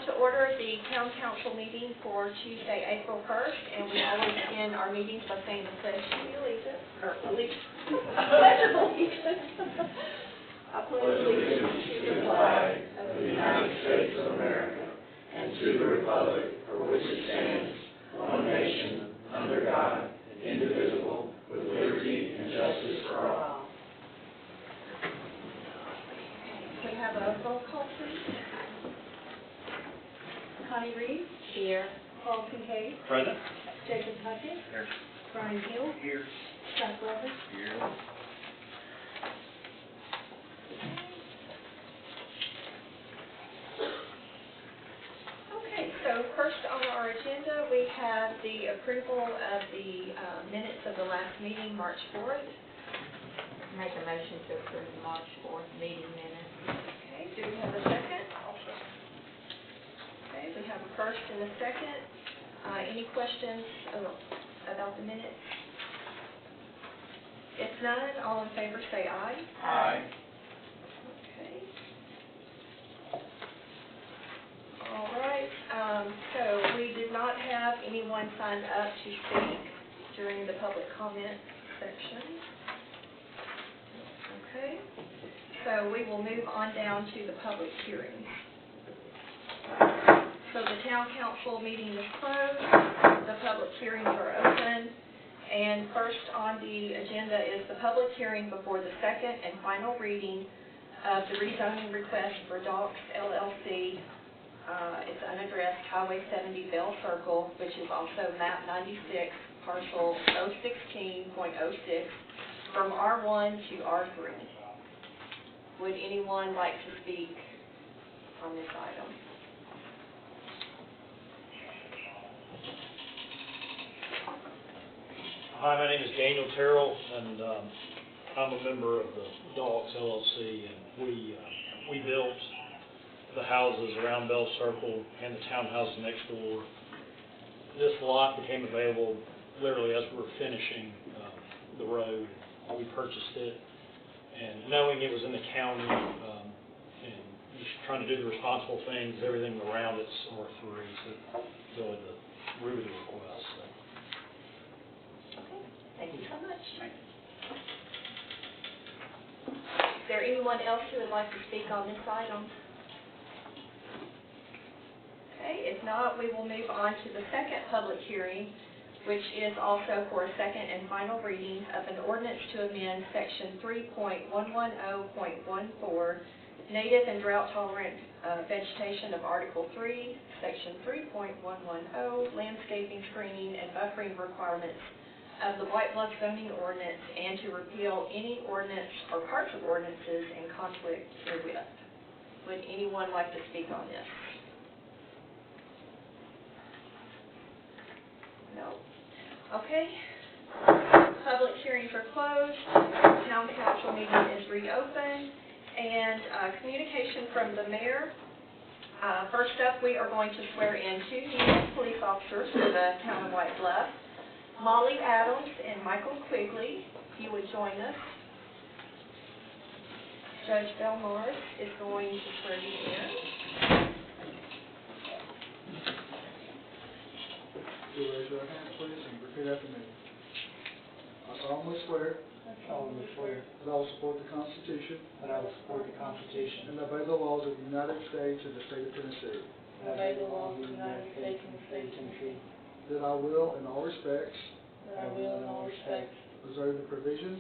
to order the town council meeting for Tuesday, April 1st, and we always begin our meetings by saying the pledge to allegiance, or pledge of allegiance. I pledge allegiance to the flag of the United States of America and to the republic for which it stands, one nation, under God, indivisible, with liberty and justice for all. Can we have a roll call, please? Connie Reed. Here. Paul Kincaid. Present. Jacob Puckett. Here. Brian Hill. Here. Chuck Lovett. Here. Okay, so first on our agenda, we have the approval of the minutes of the last meeting, March 4th. Make a motion to approve the March 4th meeting minutes. Okay, do we have a second? Okay, we have a first and a second. Any questions about the minutes? If none, all in favor say aye. Aye. Okay. All right, so we did not have anyone sign up to speak during the public comment section. Okay, so we will move on down to the public hearing. So the town council meeting is closed, the public hearings are open, and first on the agenda is the public hearing before the second and final reading of the rezoning request for Docks LLC. It's unaddressed Highway 70 Bell Circle, which is also map 96, parcel 016.06, from R1 to R3. Would anyone like to speak on this item? Hi, my name is Daniel Terrell, and I'm a member of the Docks LLC, and we built the houses around Bell Circle and the townhouses next door. This lot became available literally as we were finishing the road. We purchased it, and knowing it was in the county, and just trying to do the responsible things, everything around it's R3, so really the root of the request. So. Okay, thank you so much. Is there anyone else who would like to speak on this item? Okay, if not, we will move on to the second public hearing, which is also for a second and final reading of an ordinance to amend Section 3.110.14, Native and Drought-Tolerant Vegetation of Article 3, Section 3.110, Landscaping, Screening, and Buffering Requirements of the White Bluff zoning ordinance, and to repeal any ordinance or parts of ordinances in conflict herewith. Would anyone like to speak on this? No. Okay. Public hearings are closed. Town council meeting is reopened. And communication from the mayor. First up, we are going to swear in two new police officers for the town of White Bluff. Molly Adams and Michael Quigley, if you would join us. Judge Belmar is going to swear you in. You raise your hand, please, and repeat after me. I solemnly swear I solemnly swear that I will support the Constitution that I will support the Constitution and obey the laws of the United States and the state of Tennessee, and obey the laws of the United States and the state of Tennessee, that I will, in all respects, that I will in all respects observe the provisions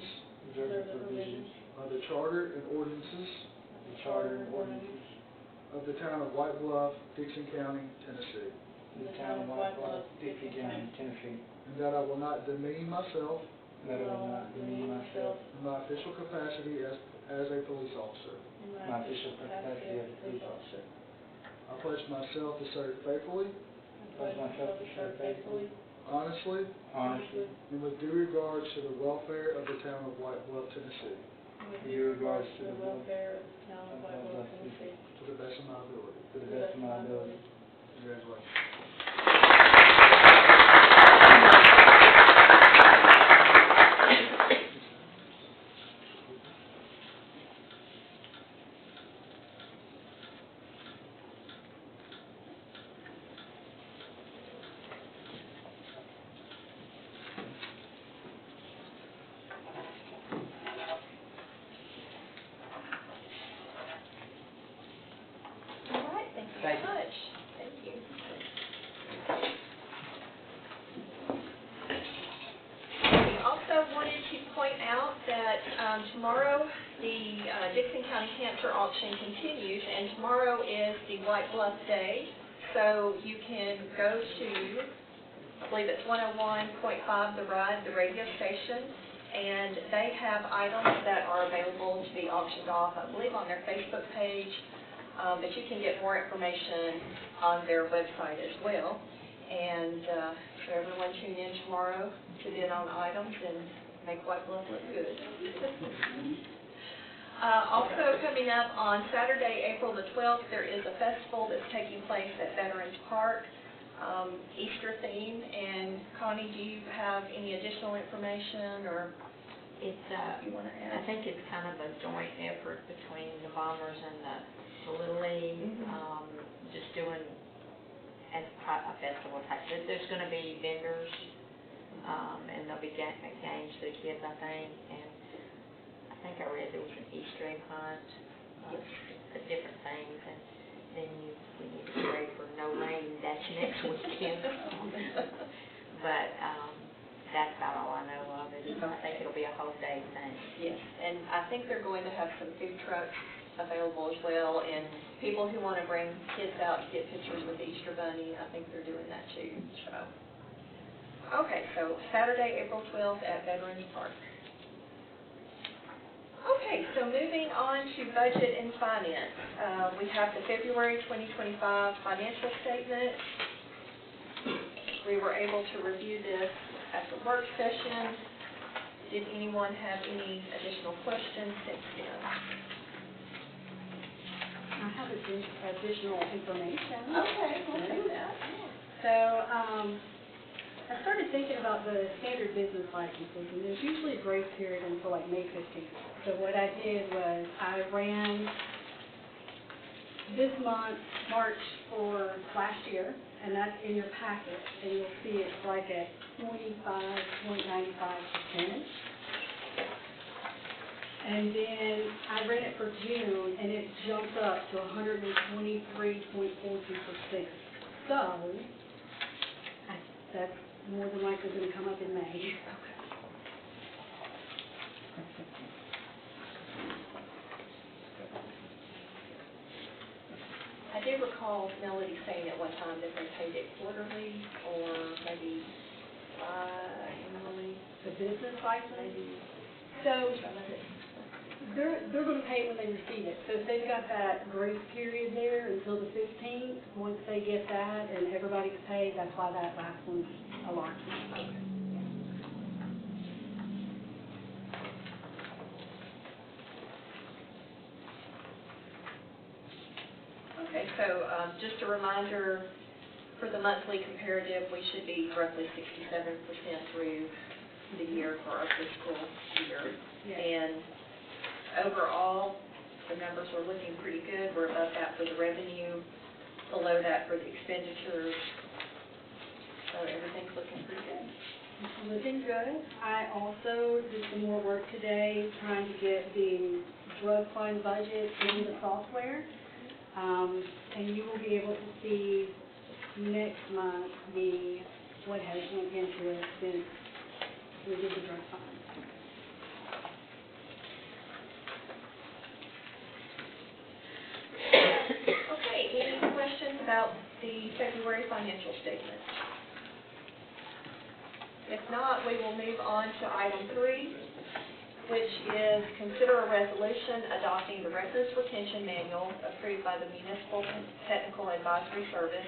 observe the provisions of the Charter and ordinances of the Charter and ordinances of the town of White Bluff, Dixon County, Tennessee, of the town of White Bluff, Dixie County, Tennessee, and that I will not demean myself and that I will not demean myself in my official capacity as a police officer. in my official capacity as a police officer. I pledge myself to serve faithfully, I pledge myself to serve faithfully, honestly, honestly, and with due regards to the welfare of the town of White Bluff, Tennessee, and with due regards to the welfare of the town of White Bluff, Tennessee, to the best of my ability. to the best of my ability. Congratulations. very much. Thank you. We also wanted to point out that tomorrow the Dixon County Cancer Auction continues, and tomorrow is the White Bluff Day. So you can go to, I believe it's 101.5 The Ride, the radio station, and they have items that are available to be auctioned off, I believe, on their Facebook page, but you can get more information on their website as well. And so everyone tune in tomorrow to bid on items and make White Bluff look good. Also coming up on Saturday, April the 12th, there is a festival that's taking place at Veterans Park, Easter theme. And Connie, do you have any additional information or It's, you want to I add? think it's kind of a joint effort between the Bombers and the Little League, just doing as a festival type. There's going to be vendors, and there'll be games for the kids, I think, and I think I read there was an Easter egg hunt, different things, and then we need to pray for no rain. That's next weekend. But that's about all I know of. I think it'll be a whole day thing. Yes, and I think they're going to have some food trucks available as well, and people who want to bring kids out to get pictures with the Easter Bunny, I think they're doing that too. So, okay, so Saturday, April 12th at Veterans Park. Okay, so moving on to budget and finance. We have the February 2025 financial statement. We were able to review this at the work session. Did anyone have any additional questions since then? I have additional information. Okay, we'll take that. So, I started thinking about the standard business licenses, and there's usually a grace period until like May 15th. So what I did was I ran this month, March, for last year, and that's in your packet, and you'll see it's like at 25.95%. And then I ran it for June, and it jumped up to 123.42%. So, that's more than likely going to come up in May. I do recall Melody saying at one time that they paid it quarterly or maybe annually. The business license, Maybe so some of it. they're going to pay it when they receive it. So if they've got that grace period there until the 15th, once they get that and everybody's paid, that's why that last one's alarmed. Okay, so just a reminder, for the monthly comparative, we should be roughly 67% through the year for our fiscal year. Yes. And overall, the numbers are looking pretty good. We're above that for the revenue, below that for the expenditures. So everything's looking pretty good. It's looking good. I also did some more work today trying to get the drug fund budget in the software. And you will be able to see next month what has went into it since we did the drug fund. Okay, any questions about the February financial statement? If not, we will move on to item 3, which is consider a resolution adopting the Records Retention Manual approved by the Municipal Technical Advisory Service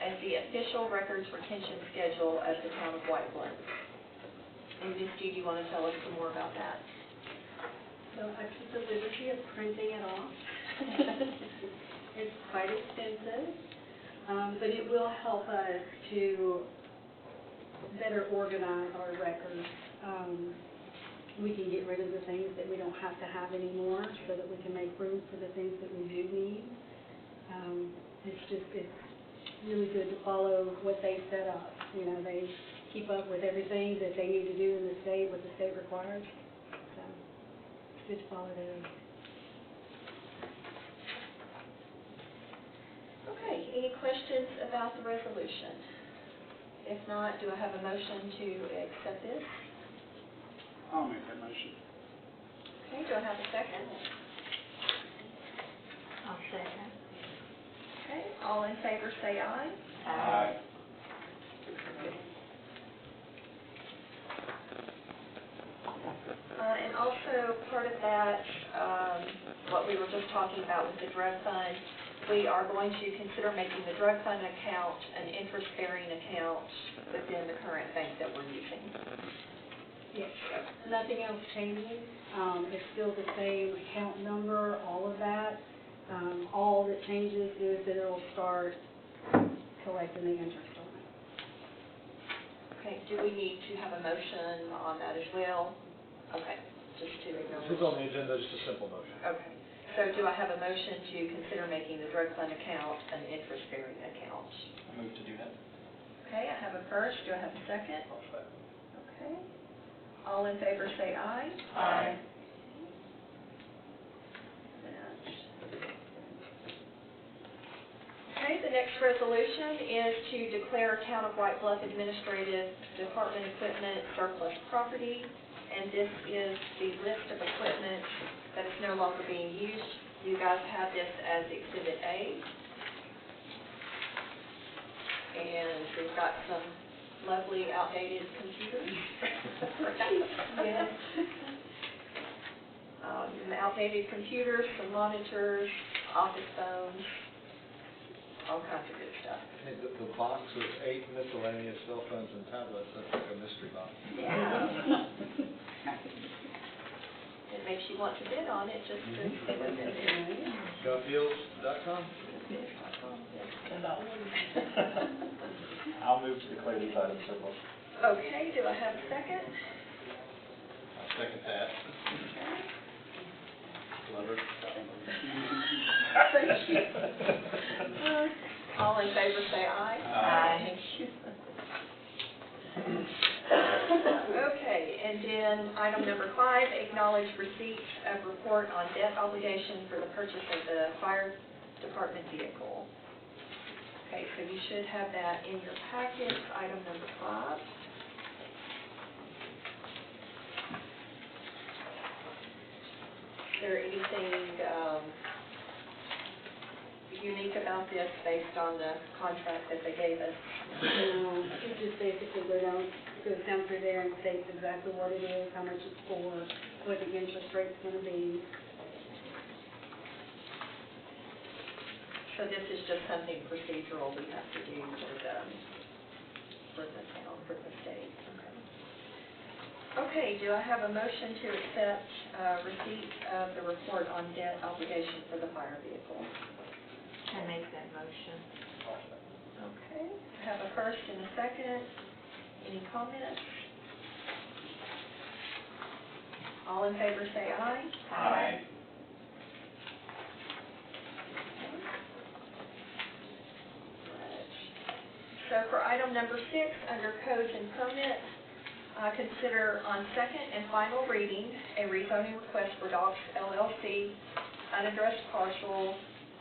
as the official records retention schedule of the town of White Bluff. And Ms. G, do you want to tell us some more about that? So I took the liberty of printing it off. It's quite extensive, but it will help us to better organize our records. We can get rid of the things that we don't have to have anymore so that we can make room for the things that we do need. It's really good to follow what they set up. You know, they keep up with everything that they need to do in the state, what the state requires. So it's good to follow those. Okay, any questions about the resolution? If not, do I have a motion to accept this? I'll make that motion. Okay, do I have a second? I'll second. Okay, all in favor say aye. Aye. And also, part of that, what we were just talking about with the drug fund, we are going to consider making the drug fund account an interest-bearing account within the current bank that we're using. Yes, nothing else changing. It's still the same account number, all of that. All that changes is that it'll start collecting the interest on it. Okay, do we need to have a motion on that as well? Okay, just to acknowledge. This is on the agenda, just a simple motion. Okay, so do I have a motion to consider making the drug fund account an interest-bearing account? I move to do that. Okay, I have a first, do I have a second? Okay, all in favor say aye. Aye. Okay, the next resolution is to declare Town of White Bluff Administrative Department equipment surplus property, and this is the list of equipment that is no longer being used. You guys have this as Exhibit A. And we've got some lovely outdated computers. Yes. Some outdated computers, some monitors, office phones, all kinds of good stuff. Hey, the box of 8 miscellaneous cell phones and tablets, that's like a mystery box. Yeah. It makes you want to bid on it just to see what's in there. Gunfields.com? I'll move to declare these items surplus. Okay, do I have a second? I'll second that. Clever. Thank you. All in favor say aye. Aye. Thank you. Okay, and then item number 5, acknowledge receipt of report on debt obligation for the purchase of the fire department vehicle. Okay, so you should have that in your packet, item number 5. Is there anything unique about this based on the contract that they gave us? It just basically goes down through there and states exactly what it is, how much it's for, what the interest rate's gonna be. So this is just something procedural we have to do for the town, for the state. Okay, do I have a motion to accept receipt of the report on debt obligation for the fire vehicle? I make that motion. Okay, I have a first and a second. Any comments? All in favor say aye. Aye. So for item number 6, under codes and permits, consider on second and final reading a rezoning request for Docks LLC, unaddressed parcel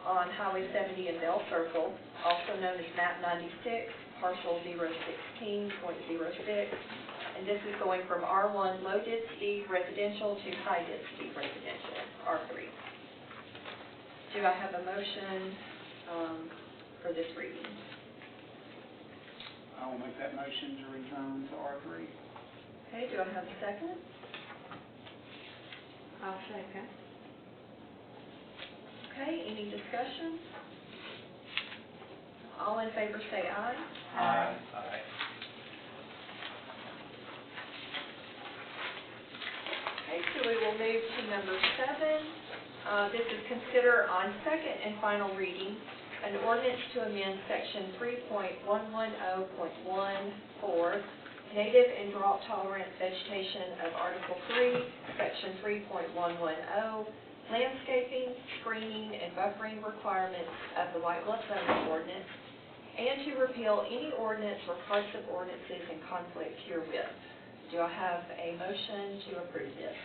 on Highway 70 in Bell Circle, also known as map 96, parcel 016.06, and this is going from R1 low density residential to high density residential, R3. Do I have a motion for this reading? I will make that motion to return to R3. Okay, do I have a second? I'll second. Okay, any discussion? All in favor say aye. Aye. Aye. Okay, so we will move to number 7. This is consider on second and final reading an ordinance to amend section 3.110.14, native and drought tolerant vegetation of Article 3, section 3.110, landscaping, screening, and buffering requirements of the White Bluff zoning ordinance, and to repeal any ordinance or parts of ordinances in conflict herewith. Do I have a motion to approve this?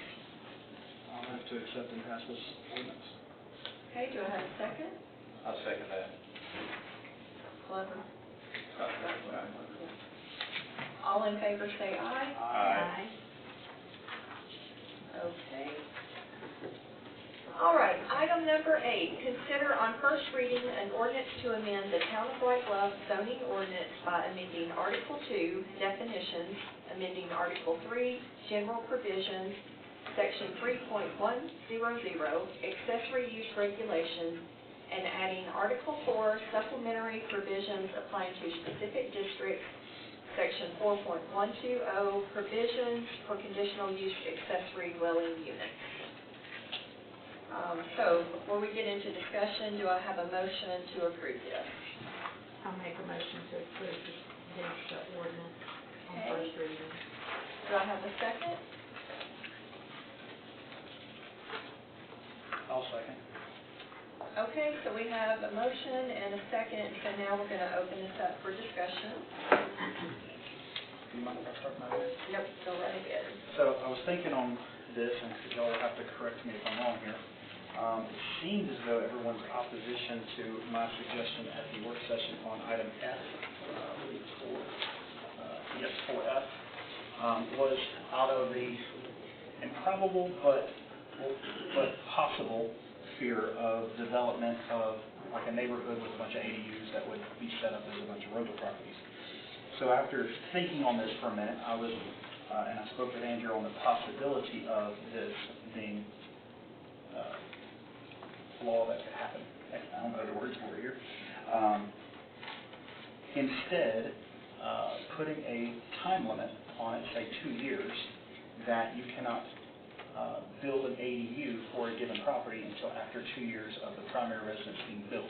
I'll move to accept and pass this ordinance. Okay, do I have a second? I'll second that. Glover? All in favor say aye. Aye. Okay. All right, item number 8, consider on first reading an ordinance to amend the Town of White Bluff zoning ordinance by amending Article 2, definitions, amending Article 3, general provisions, Section 3.100, accessory use regulations, and adding Article 4, supplementary provisions applying to specific districts, Section 4.120, provisions for conditional use accessory dwelling units. So, before we get into discussion, do I have a motion to approve this? I'll make a motion to approve this ordinance on Okay. first reading. Do I have a second? I'll second. Okay, so we have a motion and a second, so now we're going to open this up for discussion. Do you mind if I start my hand? Nope, go right ahead. So I was thinking on this, and y'all will have to correct me if I'm wrong here. It seems as though everyone's opposition to my suggestion at the work session on item F, I believe it's 4F, was out of the improbable but possible fear of development of like a neighborhood with a bunch of ADUs that would be set up as a bunch of rental properties. So after thinking on this for a minute, I was, and I spoke with Andrew on the possibility of this being law that could happen. I don't know the words for it here. Instead, putting a time limit on it, say 2 years, that you cannot build an ADU for a given property until after 2 years of the primary residence being built.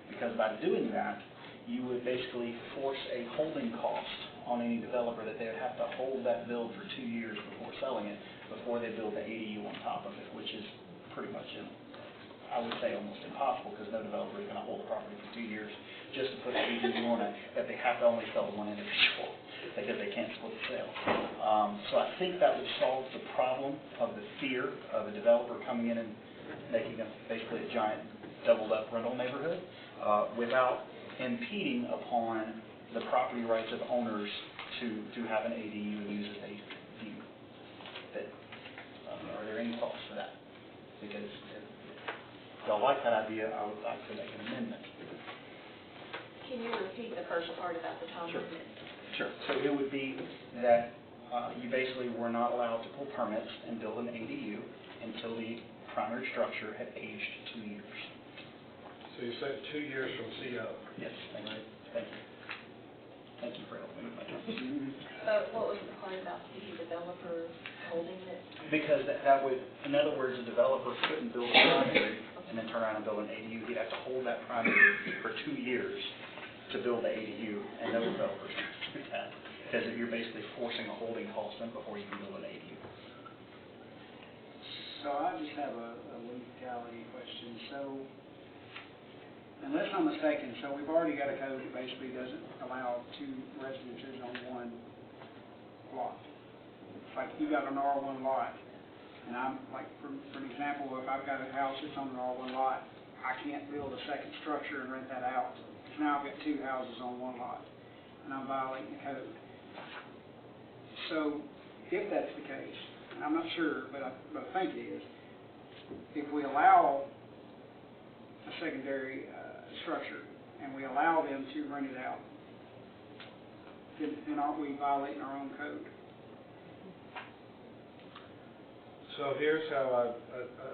Because by doing that, you would basically force a holding cost on any developer that they would have to hold that build for 2 years before selling it, before they build the ADU on top of it, which is pretty much, I would say, almost impossible, because no developer is going to hold a property for 2 years just to put an ADU on it that they have to only sell to one individual because they can't split the sale. So I think that would solve the problem of the fear of a developer coming in and making basically a giant doubled-up rental neighborhood without impeding upon the property rights of owners to have an ADU and use it as they deem fit. Are there any thoughts for that? Because if y'all like that idea, I would like to make an amendment. Can you repeat the first part about the time Sure. limit? Sure. So it would be that you basically were not allowed to pull permits and build an ADU until the primary structure had aged 2 years. So you said 2 years from CO. Yes, thank you. Thank you. Thank you for helping me with my terms. But what was the part about the developer holding it? Because that would, in other words, a developer couldn't build a primary and then turn around and build an ADU. He'd have to hold that primary for 2 years to build the ADU, and no developers can do that. Because you're basically forcing a holding cost in before you can build an ADU. So I just have a legality question. So, unless I'm mistaken, so we've already got a code that basically doesn't allow 2 residences on one lot. Like you got an R1 lot, and I'm like, for an example, if I've got a house that's on an R1 lot, I can't build a second structure and rent that out. So now I've got 2 houses on one lot, and I'm violating the code. So, if that's the case, and I'm not sure, but I think it is, if we allow a secondary structure and we allow them to rent it out, then aren't we violating our own code? So here's how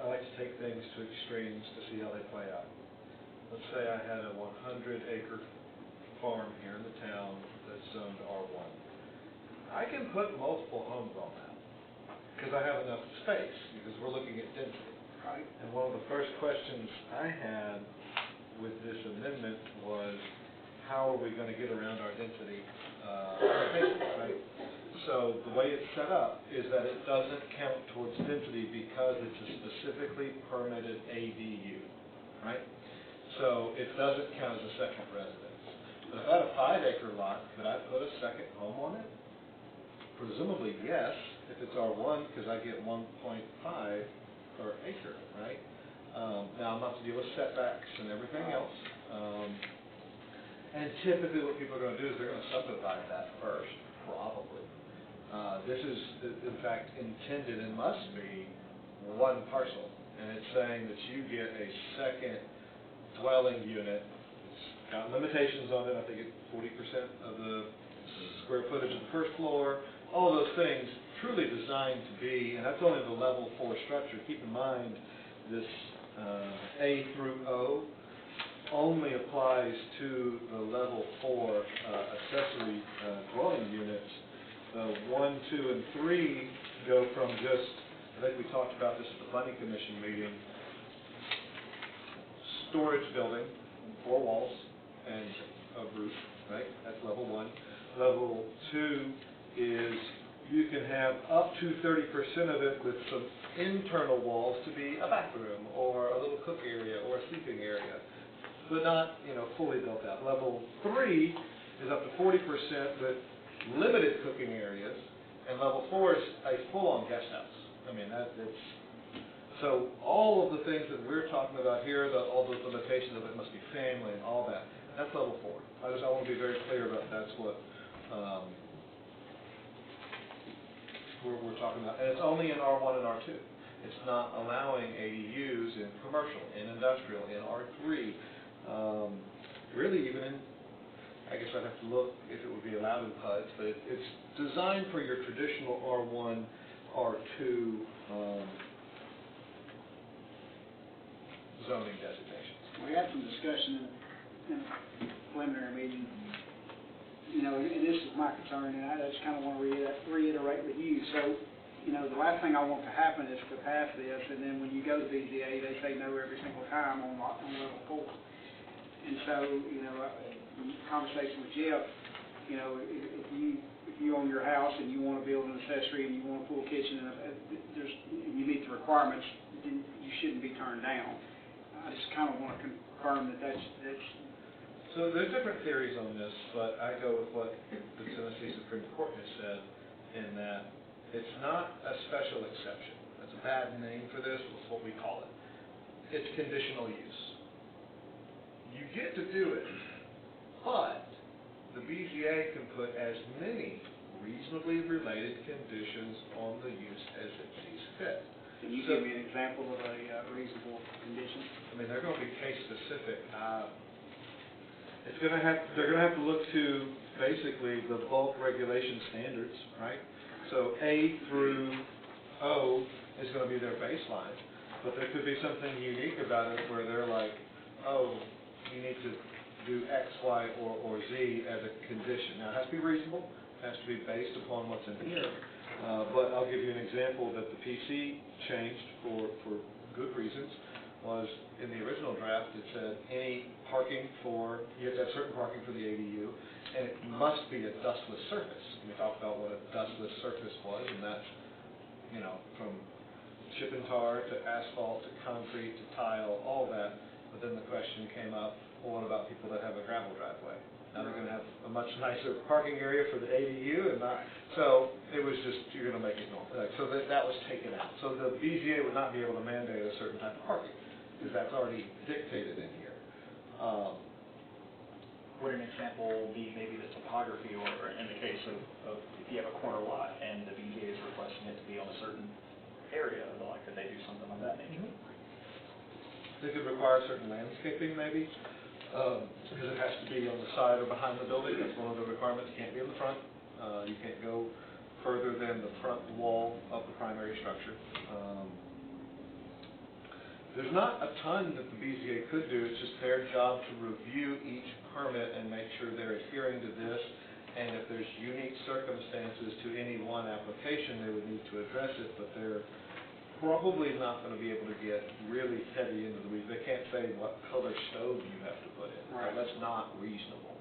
I like to take things to extremes to see how they play out. Let's say I had a 100-acre farm here in the town that's zoned R1. I can put multiple homes on that because I have enough space, because we're looking at density. Right? And one of the first questions I had with this amendment was, how are we going to get around our density limitations, right? So the way it's set up is that it doesn't count towards density because it's a specifically permitted ADU, right? So it doesn't count as a second residence. But if I had a 5-acre lot, could I put a second home on it? Presumably, yes, if it's R1, because I get 1.5 per acre, right? Now, I'm not to deal with setbacks and everything else. And typically what people are gonna do is they're gonna subdivide that first, probably. This is, in fact, intended and must be one parcel. And it's saying that you get a second dwelling unit. It's got limitations on it. I think it's 40% of the square footage of the first floor. All those things truly designed to be, and that's only the level 4 structure. Keep in mind, this A through O only applies to the level 4 accessory dwelling units. 1, 2, and 3 go from just, I think we talked about this at the planning commission meeting, storage building, 4 walls and a roof, right? That's level 1. Level 2 is you can have up to 30% of it with some internal walls to be a bathroom or a little cook area or a sleeping area, but not, fully built out. Level 3 is up to 40% with limited cooking areas, and level 4 is a full-on guest house. I mean, so all of the things that we're talking about here, all those limitations of it must be family and all that, that's level 4. I want to be very clear about that's what we're talking about. And it's only in R1 and R2. It's not allowing ADUs in commercial, in industrial, in R3, really even in, I guess I'd have to look if it would be allowed in PUDs, but it's designed for your traditional R1, R2 zoning designations. We had some discussion in a preliminary meeting, and this is my concern, and I just kind of want to reiterate with you. So, the last thing I want to happen is to pass this, and then when you go to BZA, they say no every single time on level 4. And so, in conversation with Jeff, if you own your house and you want to build an accessory and you want a full kitchen and you meet the requirements, then you shouldn't be turned down. I just kind of want to confirm that that's. So there's different theories on this, but I go with what the Tennessee Supreme Court has said in that it's not a special exception. That's a bad name for this. It's what we call it. It's conditional use. You get to do it, but the BZA can put as many reasonably related conditions on the use as it sees fit. Can you give me an example of a reasonable condition? I mean, they're going to be case specific. They're going to have to look to basically the bulk regulation standards, right? So A through O is going to be their baseline, but there could be something unique about it where they're like, oh, you need to do X, Y, or Z as a condition. Now, it has to be reasonable. It has to be based upon what's in here. But I'll give you an example that the PC changed for good reasons. Was in the original draft, it said any parking you have to have certain parking for the ADU, and it must be a dustless surface. And we talked about what a dustless surface was, and that's, from chip and tar to asphalt to concrete to tile, all that. But then the question came up, well, what about people that have a gravel driveway? Now they're going to have a much nicer parking area for the ADU, and so it was just, you're going to make it normal. So that was taken out. So the BZA would not be able to mandate a certain type of parking, because that's already dictated in here. Would an example be maybe the topography, or in the case of if you have a corner lot and the BZA is requesting it to be on a certain area of the lot, could they do something of that nature? They could require certain landscaping maybe, because it has to be on the side or behind the building. That's one of the requirements. It can't be in the front. You can't go further than the front wall of the primary structure. There's not a ton that the BZA could do. It's just their job to review each permit and make sure they're adhering to this. And if there's unique circumstances to any one application, they would need to address it, but they're probably not going to be able to get really heavy into the weeds. They can't say what color stove you have to put in. Right. That's not reasonable.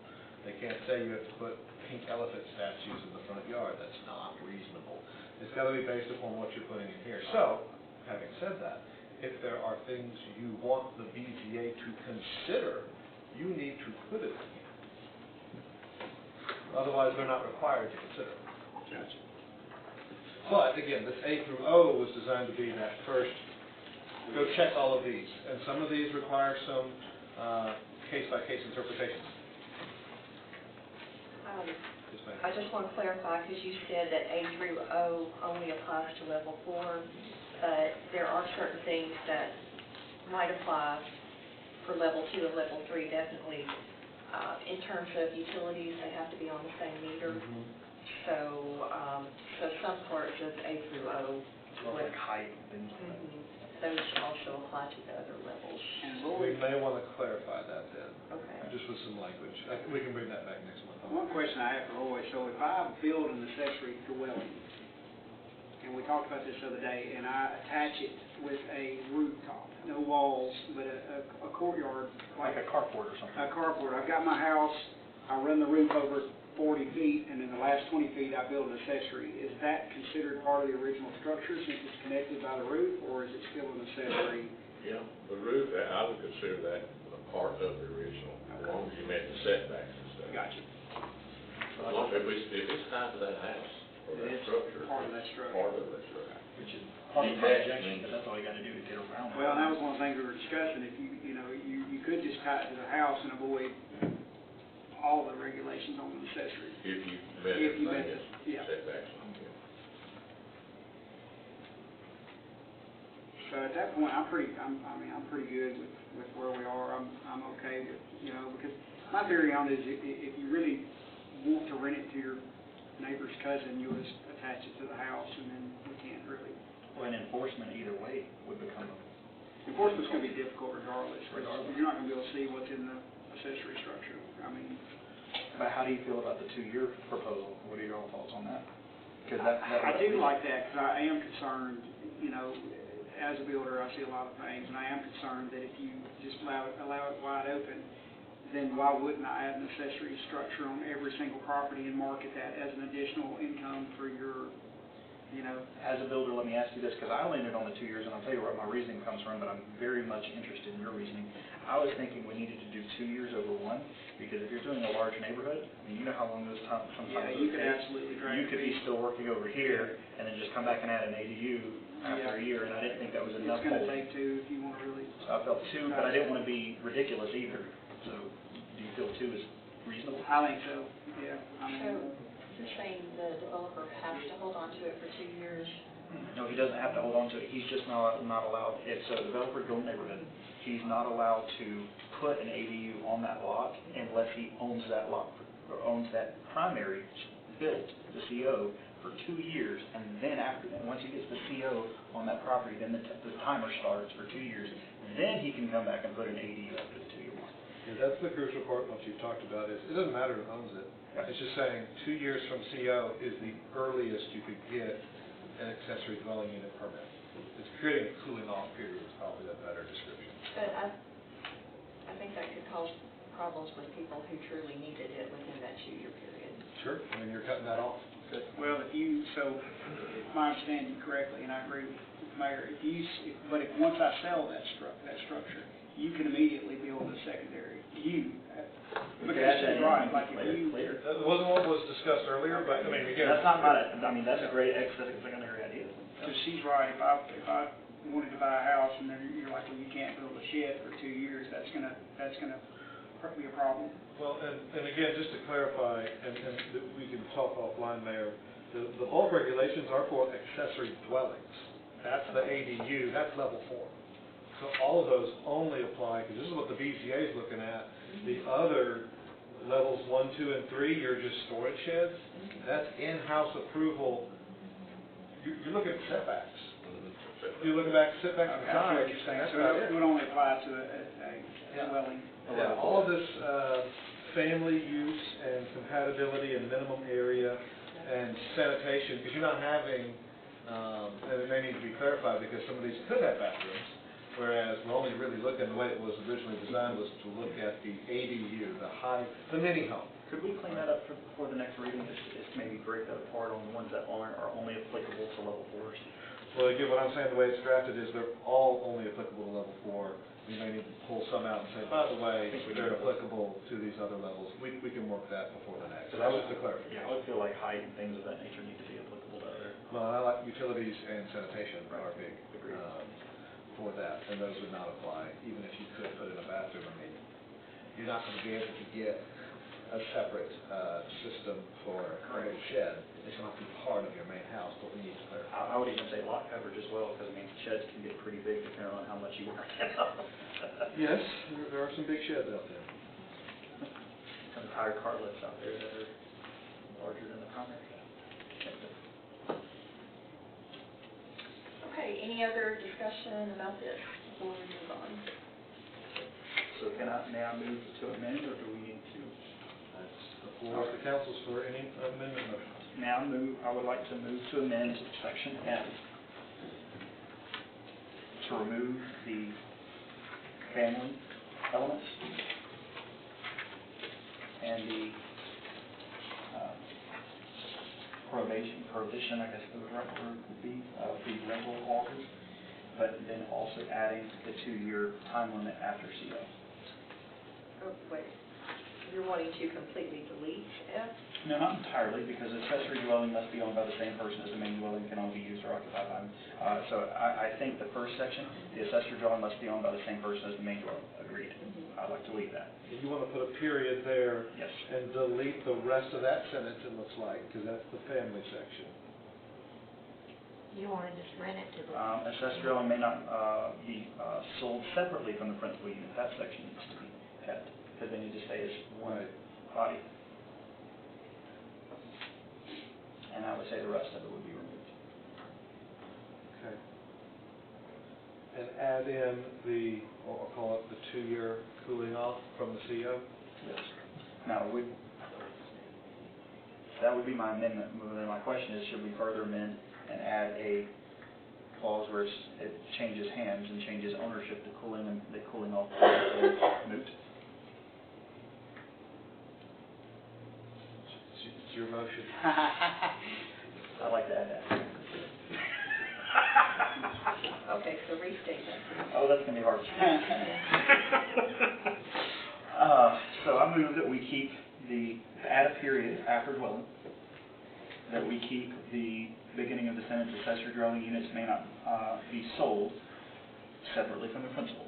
They can't say you have to put pink elephant statues in the front yard. That's not reasonable. It's got to be based upon what you're putting in here. So, having said that, if there are things you want the BZA to consider, you need to put it in here. Otherwise, they're not required to consider it. Gotcha. But again, this A through O was designed to be that first, go check all of these. And some of these require some case-by-case interpretations. Yes, ma'am. I just want to clarify, because you said that A through O only applies to level 4, but there are certain things that might apply for level 2 and level 3, definitely. In terms of utilities, they have to be on the same meter. Mhm. So some parts of A through O would, Like height and things like that. those also apply to the other levels. And We Roy, may want to clarify that then, Okay. just with some language. We can bring that back next month. one question I have for Roy, so if I build an accessory dwelling, and we talked about this the other day, and I attach it with a rooftop, no walls, but a courtyard, Like a carport or something. a carport. I've got my house, I run the roof over 40 feet, and in the last 20 feet, I build an accessory. Is that considered part of the original structure since it's connected by the roof, or is it still an accessory? Yeah, the roof, I would consider that a part of the original, as long as you met the setbacks and stuff. Gotcha. As long as it's tied to that house or that It's structure. part of that structure. Part of that structure. Which is part of the projection, but that's all you gotta do to get around it. Well, and that was one of the things we were discussing, if you could just tie it to the house and avoid all the regulations on the accessory. If you met If you met everything, it, yeah. setbacks on it. So at that point, I'm pretty good with where we are. I'm okay with, because my theory on it is if you really want to rent it to your neighbor's cousin, you'll just attach it to the house, and then we can't really. Well, and enforcement either way would become a, Enforcement's gonna be difficult regardless. You're not gonna be able to see what's in the accessory structure. I mean, but how do you feel about the 2-year proposal? What are your thoughts on that? Because I do like that, because I am concerned, as a builder, I see a lot of things, and I am concerned that if you just allow it wide open, then why wouldn't I add an accessory structure on every single property and market that as an additional income for your, As a builder, let me ask you this, because I landed on the 2 years, and I'll tell you where my reasoning comes from, but I'm very much interested in your reasoning. I was thinking we needed to do 2 years over 1, because if you're doing a large neighborhood, I mean, you know how long those sometimes yeah, those you could take. absolutely drag You could be still working over here, and then just come back and add an ADU after a year, and I didn't think that was enough. It's gonna take 2 if you want to really. So I felt 2, but I didn't want to be ridiculous either. So do you feel 2 is reasonable? I think so, yeah. So you're saying the developer has to hold on to it for 2 years? No, he doesn't have to hold on to it. He's just not allowed, if it's a developer-built neighborhood, he's not allowed to put an ADU on that lot unless he owns that lot, or owns that primary built, the CO, for 2 years, and then after that, once he gets the CO on that property, then the timer starts for 2 years. Then he can come back and put an ADU after the 2-year mark. Yeah, that's the crucial part, what you've talked about, is it doesn't matter who owns it. It's just saying 2 years from CO is the earliest you could get an accessory dwelling unit permit. It's creating a cooling off period is probably a better description. But I think that could cause problems with people who truly needed it within that 2-year period. Sure. I mean, you're cutting that off. Good. Well, if my understanding correctly, and I agree with the mayor, but if once I sell that structure, you can immediately build a secondary. Because she's right, like if you. That wasn't what was discussed earlier, but I mean, again. That's not my, that's a great secondary idea. Because she's right, if I wanted to buy a house and then you're like, well, you can't build a shed for 2 years, that's gonna be a problem. Well, and again, just to clarify, and we can talk offline, Mayor, the bulk regulations are for accessory dwellings. That's the ADU, that's level 4. So all of those only apply, because this is what the BZA is looking at. The other levels 1, 2, and 3, you're just storage sheds. That's in-house approval. You're looking at setbacks. You're looking back at setbacks and Okay, I see what size. you're saying, That's so about it would only apply to a dwelling. Yeah, all of this family use and compatibility and minimum area and sanitation, because you're not having, and it may need to be clarified, because some of these could have bathrooms, whereas we're only really looking, the way it was originally designed was to look at the ADU, the mini home. Could we clean that up for the next reading, just maybe break that apart on the ones that are only applicable to level 4s? Well, again, what I'm saying, the way it's drafted is they're all only applicable to level 4. We may need to pull some out and say, by the way, they're applicable to these other levels. We can work that before the next. So that was the clarification. Yeah, I would feel like height and things of that nature need to be applicable to other. Well, and I like utilities and sanitation are big Agreed. For that, and those would not apply, even if you could put in a bathroom. I mean, you're not going to be able to get a separate system for a shed. It's not be part of your main house, but we need to clarify. I would even say lot coverage as well, because I mean, sheds can get pretty big depending on how much you work out. Yes, there are some big sheds out there. Some entire car lifts out there that are larger than the primary. Okay, any other discussion about this before we move on? So may I move to amend, or do we need to? That's the floor of the councils for any amendment motion. I would like to move to amend section F to remove the family elements and the prohibition, I guess the right word would be, of the rental clauses, but then also adding the 2-year time limit after CO. Oh, wait, you're wanting to completely delete F? No, not entirely, because accessory dwelling must be owned by the same person as the main dwelling, can only be used or occupied by. So I think the first section, the accessory dwelling must be owned by the same person as the main dwelling. Agreed. I'd like to leave that. You want to put a period there Yes. and delete the rest of that sentence, it looks like, because that's the family section. You want to just rent it to the... Accessory dwelling may not be sold separately from the principal unit. That section needs to be kept, because they need to stay as one body. And I would say the rest of it would be removed. Okay. And add in the, or I'll call it the 2-year cooling off from the CO? Yes. Now, that would be my amendment. And my question is, should we further amend and add a clause where it changes hands and changes ownership to cooling, and the cooling off is moot? It's your motion. I'd like to add that. Okay, so restate that. Oh, that's going to be hard. So I move that we keep add a period after dwelling, that we keep the beginning of the sentence, accessory dwelling units may not be sold separately from the principal.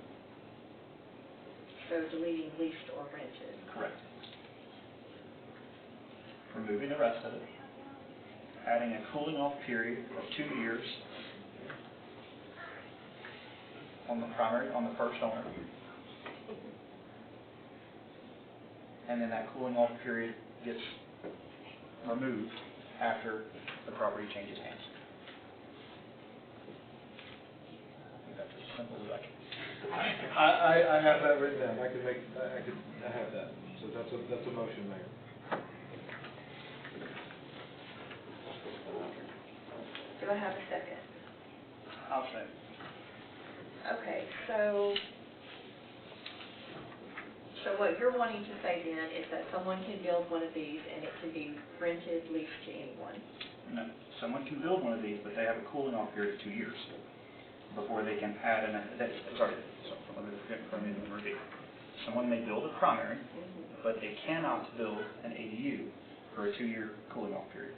So deleting leased or rented. Correct. Removing the rest of it, adding a cooling off period of 2 years on the first owner, and then that cooling off period gets removed after the property changes hands. I think that's as simple as I can. I have that written down. I have that. So that's a motion, Mayor. Do I have a second? I'll say. Okay, so what you're wanting to say then is that someone can build one of these and it can be rented, leased to anyone? No, someone can build one of these, but they have a cooling off period of 2 years before they can add someone may build a primary, but they cannot build an ADU for a 2-year cooling off period.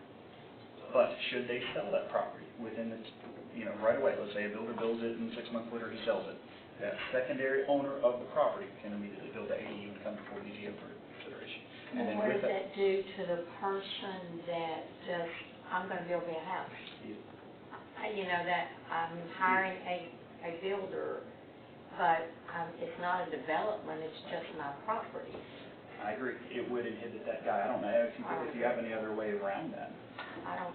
But should they sell that property within the, right away, let's say a builder builds it and 6 months later he sells it, that secondary owner of the property can immediately build the ADU and come before BZA for consideration. And then What with does that do to the person that just, I'm going to build me a house? That I'm hiring a builder, but it's not a development, it's just my property. I agree. It would inhibit that guy. I don't know if you have any other way around that. I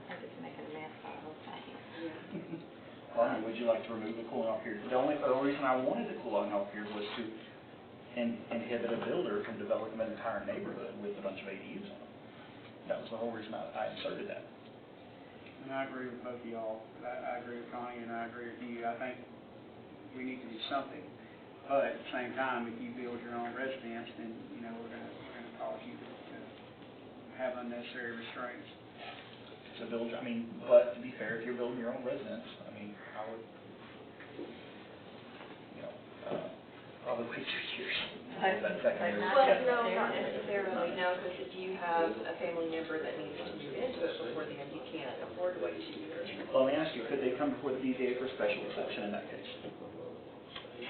think it's making a mess out of the whole thing. Well, would you like to remove the cooling off period? The only reason I wanted the cooling off period was to inhibit a builder from developing an entire neighborhood with a bunch of ADUs on it. That was the whole reason I inserted that. And I agree with both of y'all. I agree with Connie and I agree with you. I think we need to do something. But at the same time, if you build your own residence, then, we're gonna cause you to have unnecessary restraints. To build, but to be fair, if you're building your own residence, I would, probably wait 2 years. That secondary. Well, no, not necessarily, no, because if you have a family member that needs to move into it before then, you can't afford to wait 2 years. Well, let me ask you, could they come before the BZA for a special exception in that case?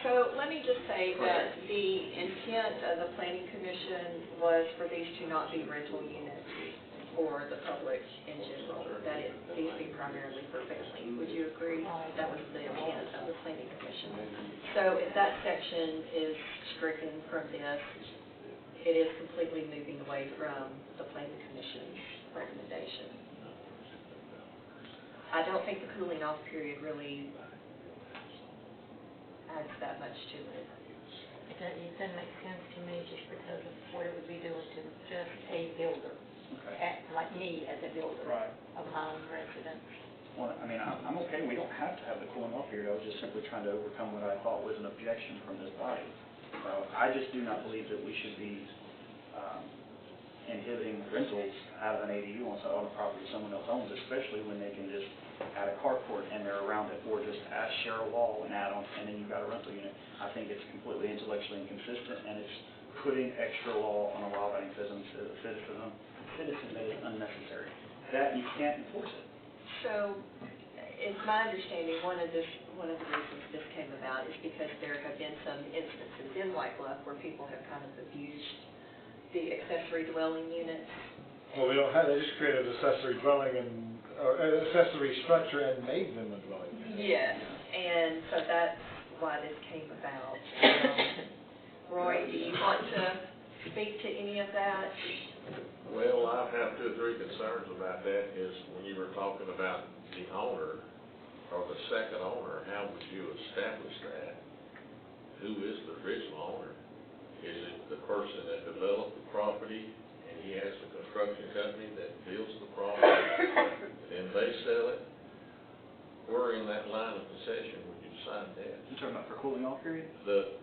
So let me just say that the intent of the planning commission was for these to not be rental units for the public in general, that these be primarily for family. Would you agree? That was the intent of the planning commission. So if that section is stricken from this, it is completely moving away from the planning commission's recommendation. I don't think the cooling off period really adds that much to it. It doesn't make sense to me just because of what it would be doing to just a builder, like me as a builder Right. of my own residence. Well, I mean, I'm okay, we don't have to have the cooling off period, I was just simply trying to overcome what I thought was an objection from this body. I just do not believe that we should be inhibiting rentals out of an ADU on a property someone else owns, especially when they can just add a carport and they're around it, or just share a wall and add on, and then you've got a rental unit. I think it's completely intellectually inconsistent, and it's putting extra law on a law-abiding citizen that is unnecessary. That, you can't enforce it. So, it's my understanding, one of the reasons this came about is because there have been some instances in White Bluff where people have kind of abused the accessory dwelling units. Well, we don't have, they just created accessory dwelling or accessory structure and made them a dwelling unit. Yes, and so that's why this came about. Roy, do you want to speak to any of that? Well, I have 2 or 3 concerns about that, is when you were talking about the owner, or the second owner, how would you establish that? Who is the original owner? Is it the person that developed the property, and he has the construction company that builds the property, and they sell it? Where in that line of possession would you decide that? You're talking about for cooling off period? The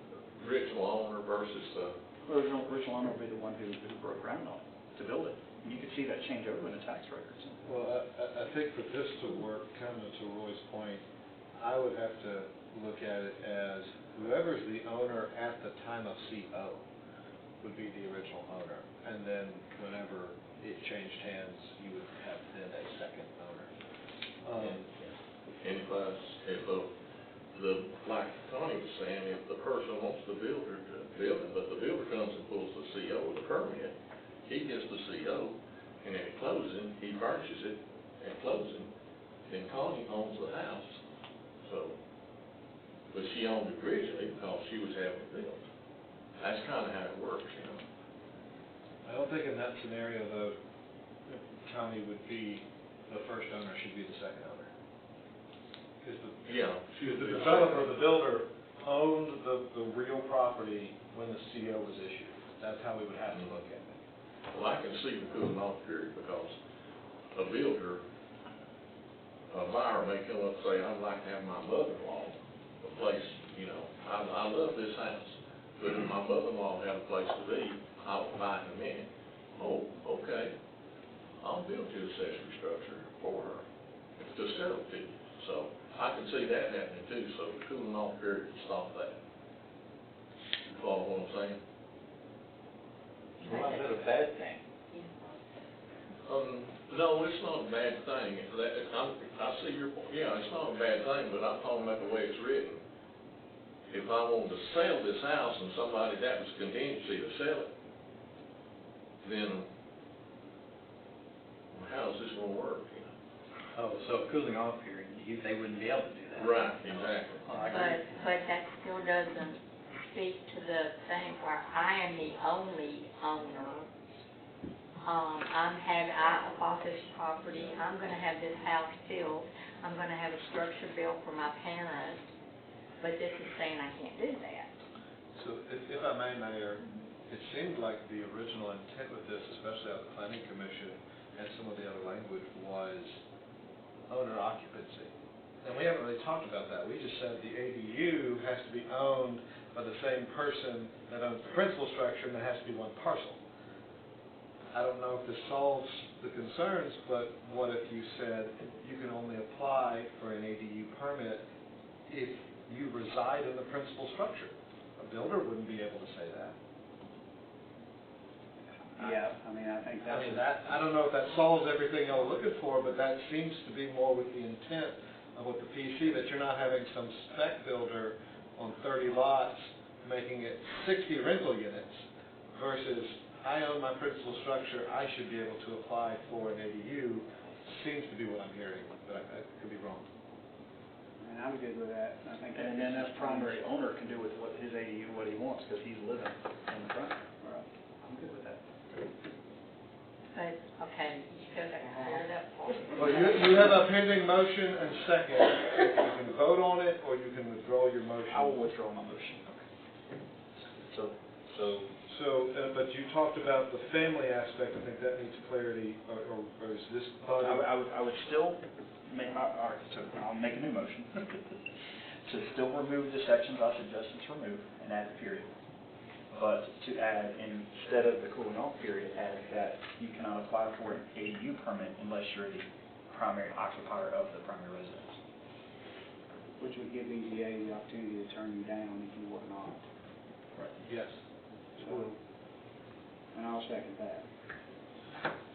original owner versus the... Original owner would be the one who broke ground on it to build it. And you could see that change over in the tax records. Well, I think for this to work, coming to Roy's point, I would have to look at it as whoever's the owner at the time of CO would be the original owner. And then whenever it changed hands, you would have then a second owner. Like Tony was saying, if the person wants the builder to build it, but the builder comes and pulls the CO with a permit, he gets the CO, and at closing, he furnishes it at closing, then Connie owns the house. So, but she owned it originally because she was having it built. That's kind of how it works, you know. I don't think in that scenario, though, Connie would be the first owner, she'd be the second owner. Because the developer, the builder, owned the real property when the CO was issued. That's how we would have to look at it. Well, I can see the cooling off period because a builder, a buyer may come up and say, I'd like to have my mother-in-law a place, you know, I love this house, but if my mother-in-law had a place to be, I would buy it in a minute. Oh, okay, I'll build you an accessory structure for her to sell it to you. So I can see that happening too, so the cooling off period would stop that. You follow what I'm saying? Why is that a bad thing? No, it's not a bad thing. I see your point. Yeah, it's not a bad thing, but I'm talking about the way it's written. If I wanted to sell this house and somebody that was contingency to sell it, then how is this going to work? You know? Oh, so cooling off period, they wouldn't be able to do that. Right, exactly. Oh, I agree. But that still doesn't speak to the thing where I am the only owner. I bought this property, I'm gonna have this house built, I'm gonna have a structure built for my parents, but this is saying I can't do that. So if I may, Mayor, it seemed like the original intent with this, especially out of the Planning Commission and some of the other language, was owner occupancy. And we haven't really talked about that. We just said the ADU has to be owned by the same person that owns the principal structure, and there has to be one parcel. I don't know if this solves the concerns, but what if you said you can only apply for an ADU permit if you reside in the principal structure? A builder wouldn't be able to say that. Yeah, I mean, I think that's... I don't know if that solves everything y'all are looking for, but that seems to be more with the intent of what the PC, that you're not having some spec builder on 30 lots, making it 60 rental units, versus I own my principal structure, I should be able to apply for an ADU, seems to be what I'm hearing, but I could be wrong. And I'm good with that. I think And then that primary owner can do with what his ADU what he wants, because he's living in the front. I'm good with that. But, okay, you guys have cleared it up for me. Well, you have a pending motion and second. You can vote on it, or you can withdraw your motion. I will withdraw my motion. So, But you talked about the family aspect, I think that needs clarity, or is this? I would still make my, all right, so I'll make a new motion to still remove the sections I suggested to remove and add the period. But to add, instead of the cooling off period, add that you cannot apply for an ADU permit unless you're the primary occupier of the primary residence. Which would give EPA the opportunity to turn you down if you were not. Right. Yes. So, and I'll second that.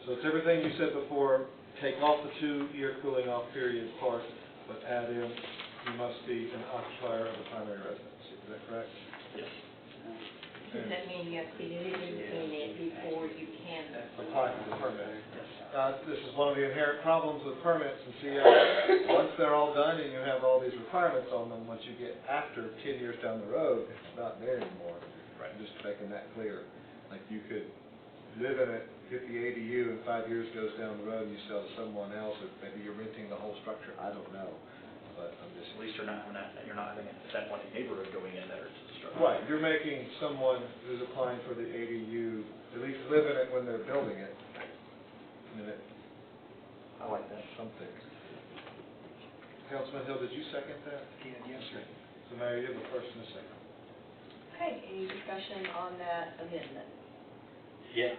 So it's everything you said before, take off the 2-year cooling off period part, but add in, you must be an occupier of the primary residence. Is that correct? Yes. Does that mean you have to be living in it before you can? Apply for the permit. This is one of the inherent problems with permits and CO. Once they're all done and you have all these requirements on them, once you get after 10 years down the road, it's not there anymore. Right. Just making that clear. Like you could live in it, get the ADU, and 5 years goes down the road and you sell to someone else, or maybe you're renting the whole structure. I don't know. But I'm just. At least you're not having that one neighborhood going in there. Right, you're making someone who's applying for the ADU at least live in it when they're building it. I mean, I like that. something. Councilman Hill, did you second that? Yeah, yes, sir. So Mayor, you have a first and a second. Okay, any discussion on that amendment? Yeah.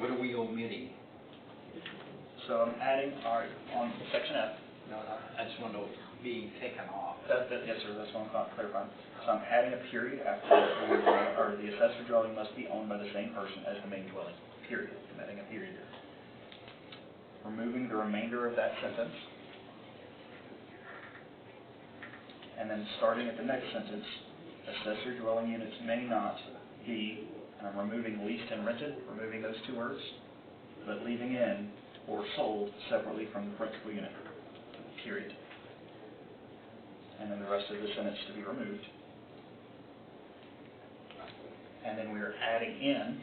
What are we omitting? So I'm adding, all right, on section F. No, I just want to know what's being taken off. Yes, sir, that's what I'm clarifying. So I'm adding a period after the accessory dwelling must be owned by the same person as the main dwelling, period. I'm adding a period there. Removing the remainder of that sentence. And then starting at the next sentence, accessory dwelling units may not be, and I'm removing leased and rented, removing those 2 words, but leaving in or sold separately from the principal unit, period. And then the rest of the sentence to be removed. And then we are adding in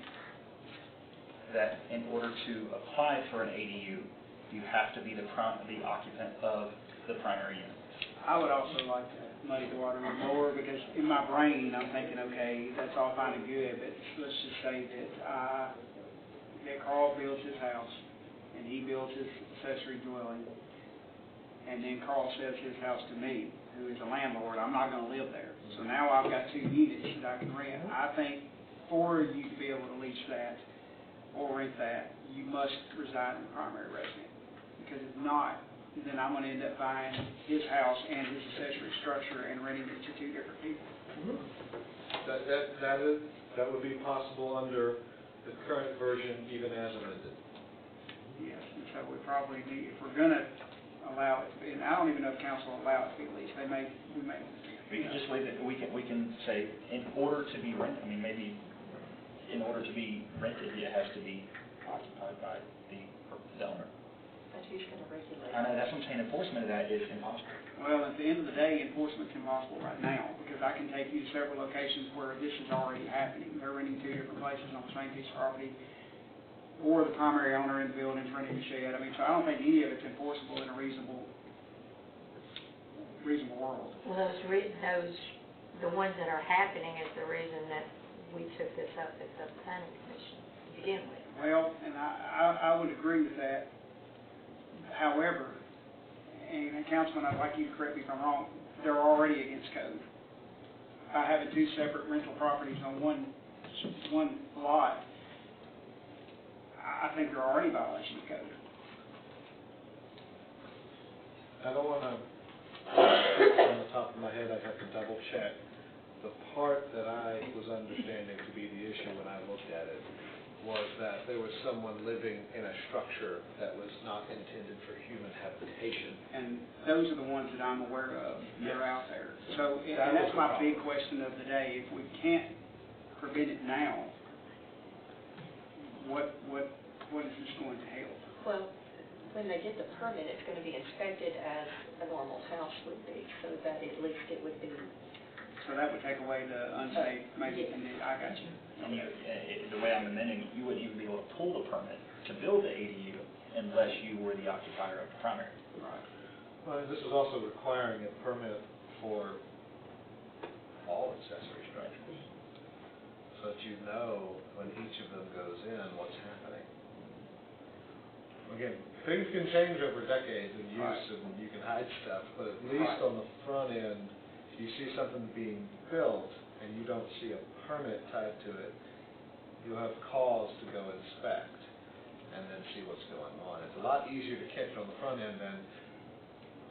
that in order to apply for an ADU, you have to be the occupant of the primary unit. I would also like to muddy the water a little more, because in my brain, I'm thinking, okay, that's all fine and good, but let's just say that Carl builds his house, and he builds his accessory dwelling, and then Carl sells his house to me, who is a landlord. I'm not gonna live there. So now I've got 2 units that I can rent. I think for you to be able to lease that or rent that, you must reside in the primary residence. Because if not, then I'm gonna end up buying his house and his accessory structure and renting it to 2 different people. That would be possible under the current version, even as amended. Yes, and so we probably need, if we're gonna allow it, and I don't even know if council will allow it to be leased. We may. We can just leave it, we can say, in order to be rented, I mean, maybe in order to be rented, it has to be occupied by the owner. But who's going to regulate? I know, that's what I'm saying, enforcement of that is impossible. Well, at the end of the day, enforcement's impossible right now, because I can take you to several locations where this is already happening. They're renting 2 different places on the same piece of property, or the primary owner in the building's renting a shed. I mean, so I don't think any of it's enforceable in a reasonable world. Well, the ones that are happening is the reason that we took this up at the planning commission to begin with. Well, and I would agree with that. However, and Councilman, I'd like you to correct me if I'm wrong, they're already against code. By having 2 separate rental properties on one lot, I think they're already violation of code. I don't want to, on the top of my head, I'd have to double check. The part that I was understanding to be the issue when I looked at it was that there was someone living in a structure that was not intended for human habitation. And those are the ones that I'm aware of that are out there. So, That and was that's the my big problem. question of the day. If we can't prevent it now, what is this going to help? Well, when they get the permit, it's going to be inspected as a normal house would be, so that at least it would be. So that would take away the unsafe, maybe, Yeah. and I got you. And the way I'm amending, you wouldn't even be able to pull the permit to build the ADU unless you were the occupier of the primary. Right. Well, this is also requiring a permit for all accessory structures, so that you know when each of them goes in, what's happening. Again, things can change over decades in use, Right. and you can hide stuff, but at least Right. on the front end, you see something being built, and you don't see a permit tied to it, you'll have cause to go inspect, and then see what's going on. It's a lot easier to catch on the front end than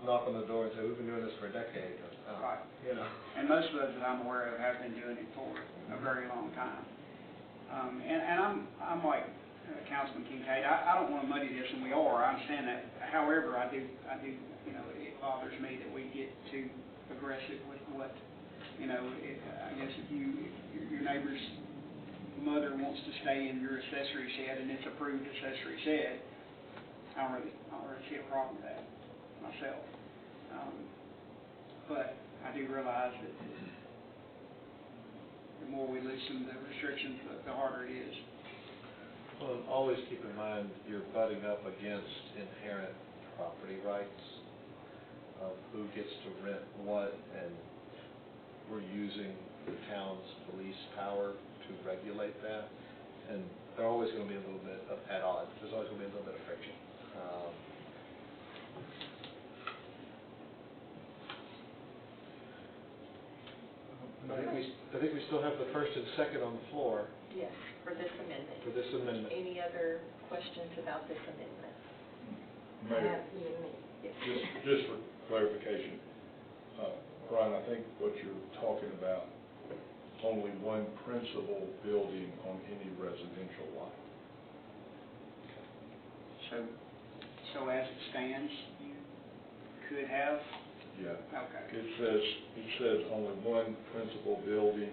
knock on the door and say, we've been doing this for a decade. Right. You know. And most of those that I'm aware of have been doing it for a very long time. And I'm like Councilman Kincaid, I don't want to muddy this, and we are, I understand that. However, I do, you know, it bothers me that we get too aggressive with what, you know, I guess if your neighbor's mother wants to stay in your accessory shed and it's approved accessory shed, I don't really see a problem with that myself. But I do realize that the more we loosen the restrictions, the harder it is. Well, and always keep in mind, you're butting up against inherent property rights of who gets to rent what, and we're using the town's police power to regulate that, and they're always going to be a little bit at odds. There's always going to be a little bit of friction. I think we still have the first and second on the floor Yes, for this amendment. for this amendment. Any other questions about this amendment? Mayor, Yes. just for clarification, Brian, I think what you're talking about, only one principal building on any residential lot. So as it stands, you could have, Yeah. okay. It says only one principal building,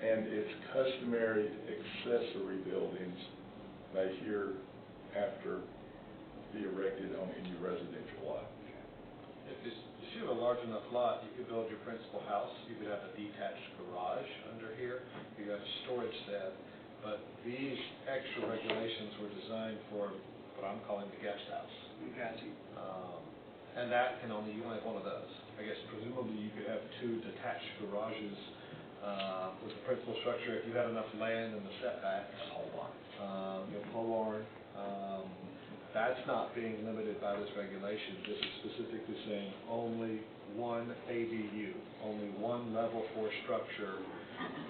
and its customary accessory buildings may hereafter be erected on any residential lot. If you have a large enough lot, you could build your principal house, you could have a detached garage under here, you could have a storage shed, but these extra regulations were designed for what I'm calling the guest house. Got you. And that can only, you only have one of those. I guess presumably you could have two detached garages with the principal structure if you had enough land in the setbacks. Pole barn. That's not being limited by this regulation. This is specifically saying only one ADU, only one level 4 structure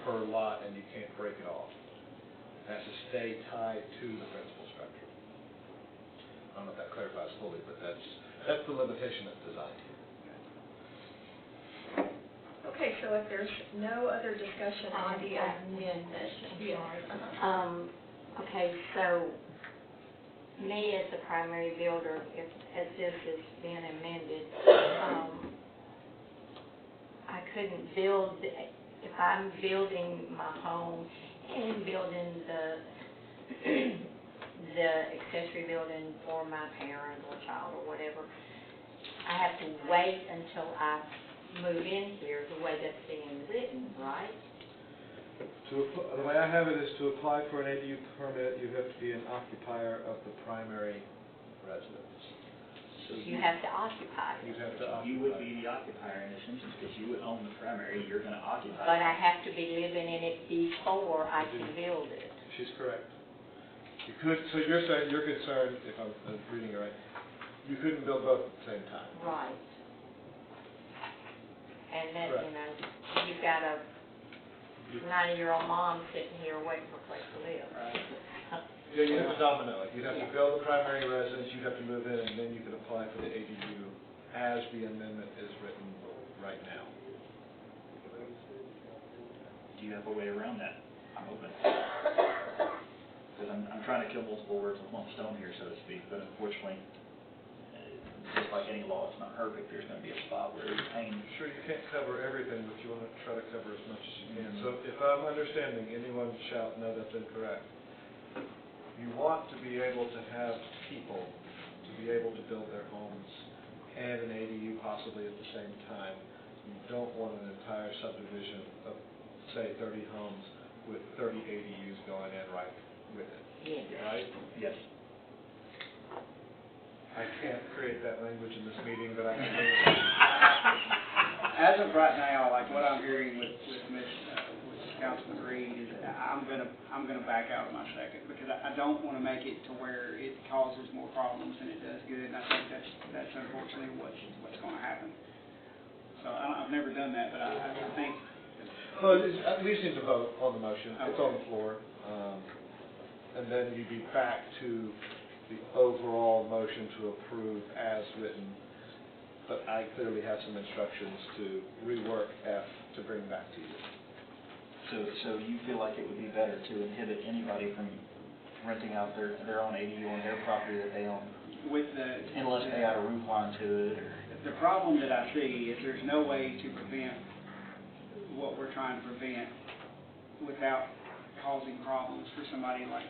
per lot, and you can't break it off. It has to stay tied to the principal structure. I don't know if that clarifies fully, but that's the limitation that's designed here. Okay, so if there's no other discussion on the amendment. Yes. Okay, so me as the primary builder, as this is being amended, I couldn't build, if I'm building my home and building the accessory building for my parent or child or whatever, I have to wait until I move in here, the way that's being written, right? The way I have it is to apply for an ADU permit, you have to be an occupier of the primary residence. So You have to occupy You it. have to occupy. You would be the occupier in this instance, because you would own the primary, you're going to occupy. But I have to be living in it before I can build it. She's correct. You could, so you're saying, you're concerned, if I'm reading it right, you couldn't build both at the same time. Right. And that, Correct. you know, you've got a 90-year-old mom sitting here waiting for a place to live. Yeah, you have to domino it. You'd have to build the primary residence, you'd have to move in, and then you could apply for the ADU as the amendment is written right now. Do you have a way around that? I'm open. to kill multiple words with one stone here, so to speak, but unfortunately, just like any law, it's not perfect. There's going to be a spot where you're paying. Sure, you can't cover everything, but you want to try to cover as much as you can. So if I'm understanding, anyone shout, no, that's incorrect. You want to be able to have people to be able to build their homes and an ADU possibly at the same time. You don't want an entire subdivision of, say, 30 homes with 30 ADUs going in right with it, right? Yes. I can't create that language in this meeting, but I can do it. As of right now, like what I'm hearing with Councilman Reed is I'm gonna back out of my second because I don't want to make it to where it causes more problems than it does good, and I think that's unfortunately what's going to happen. So I've never done that, but I think. Well, we just need to vote on the motion. It's on the floor, and then you'd be back to the overall motion to approve as written. But I clearly have some instructions to rework F to bring back to you. So you feel like it would be better to inhibit anybody from renting out their own ADU on their property that they own? Unless they add a roof line to it or... The problem that I see is there's no way to prevent what we're trying to prevent without causing problems for somebody like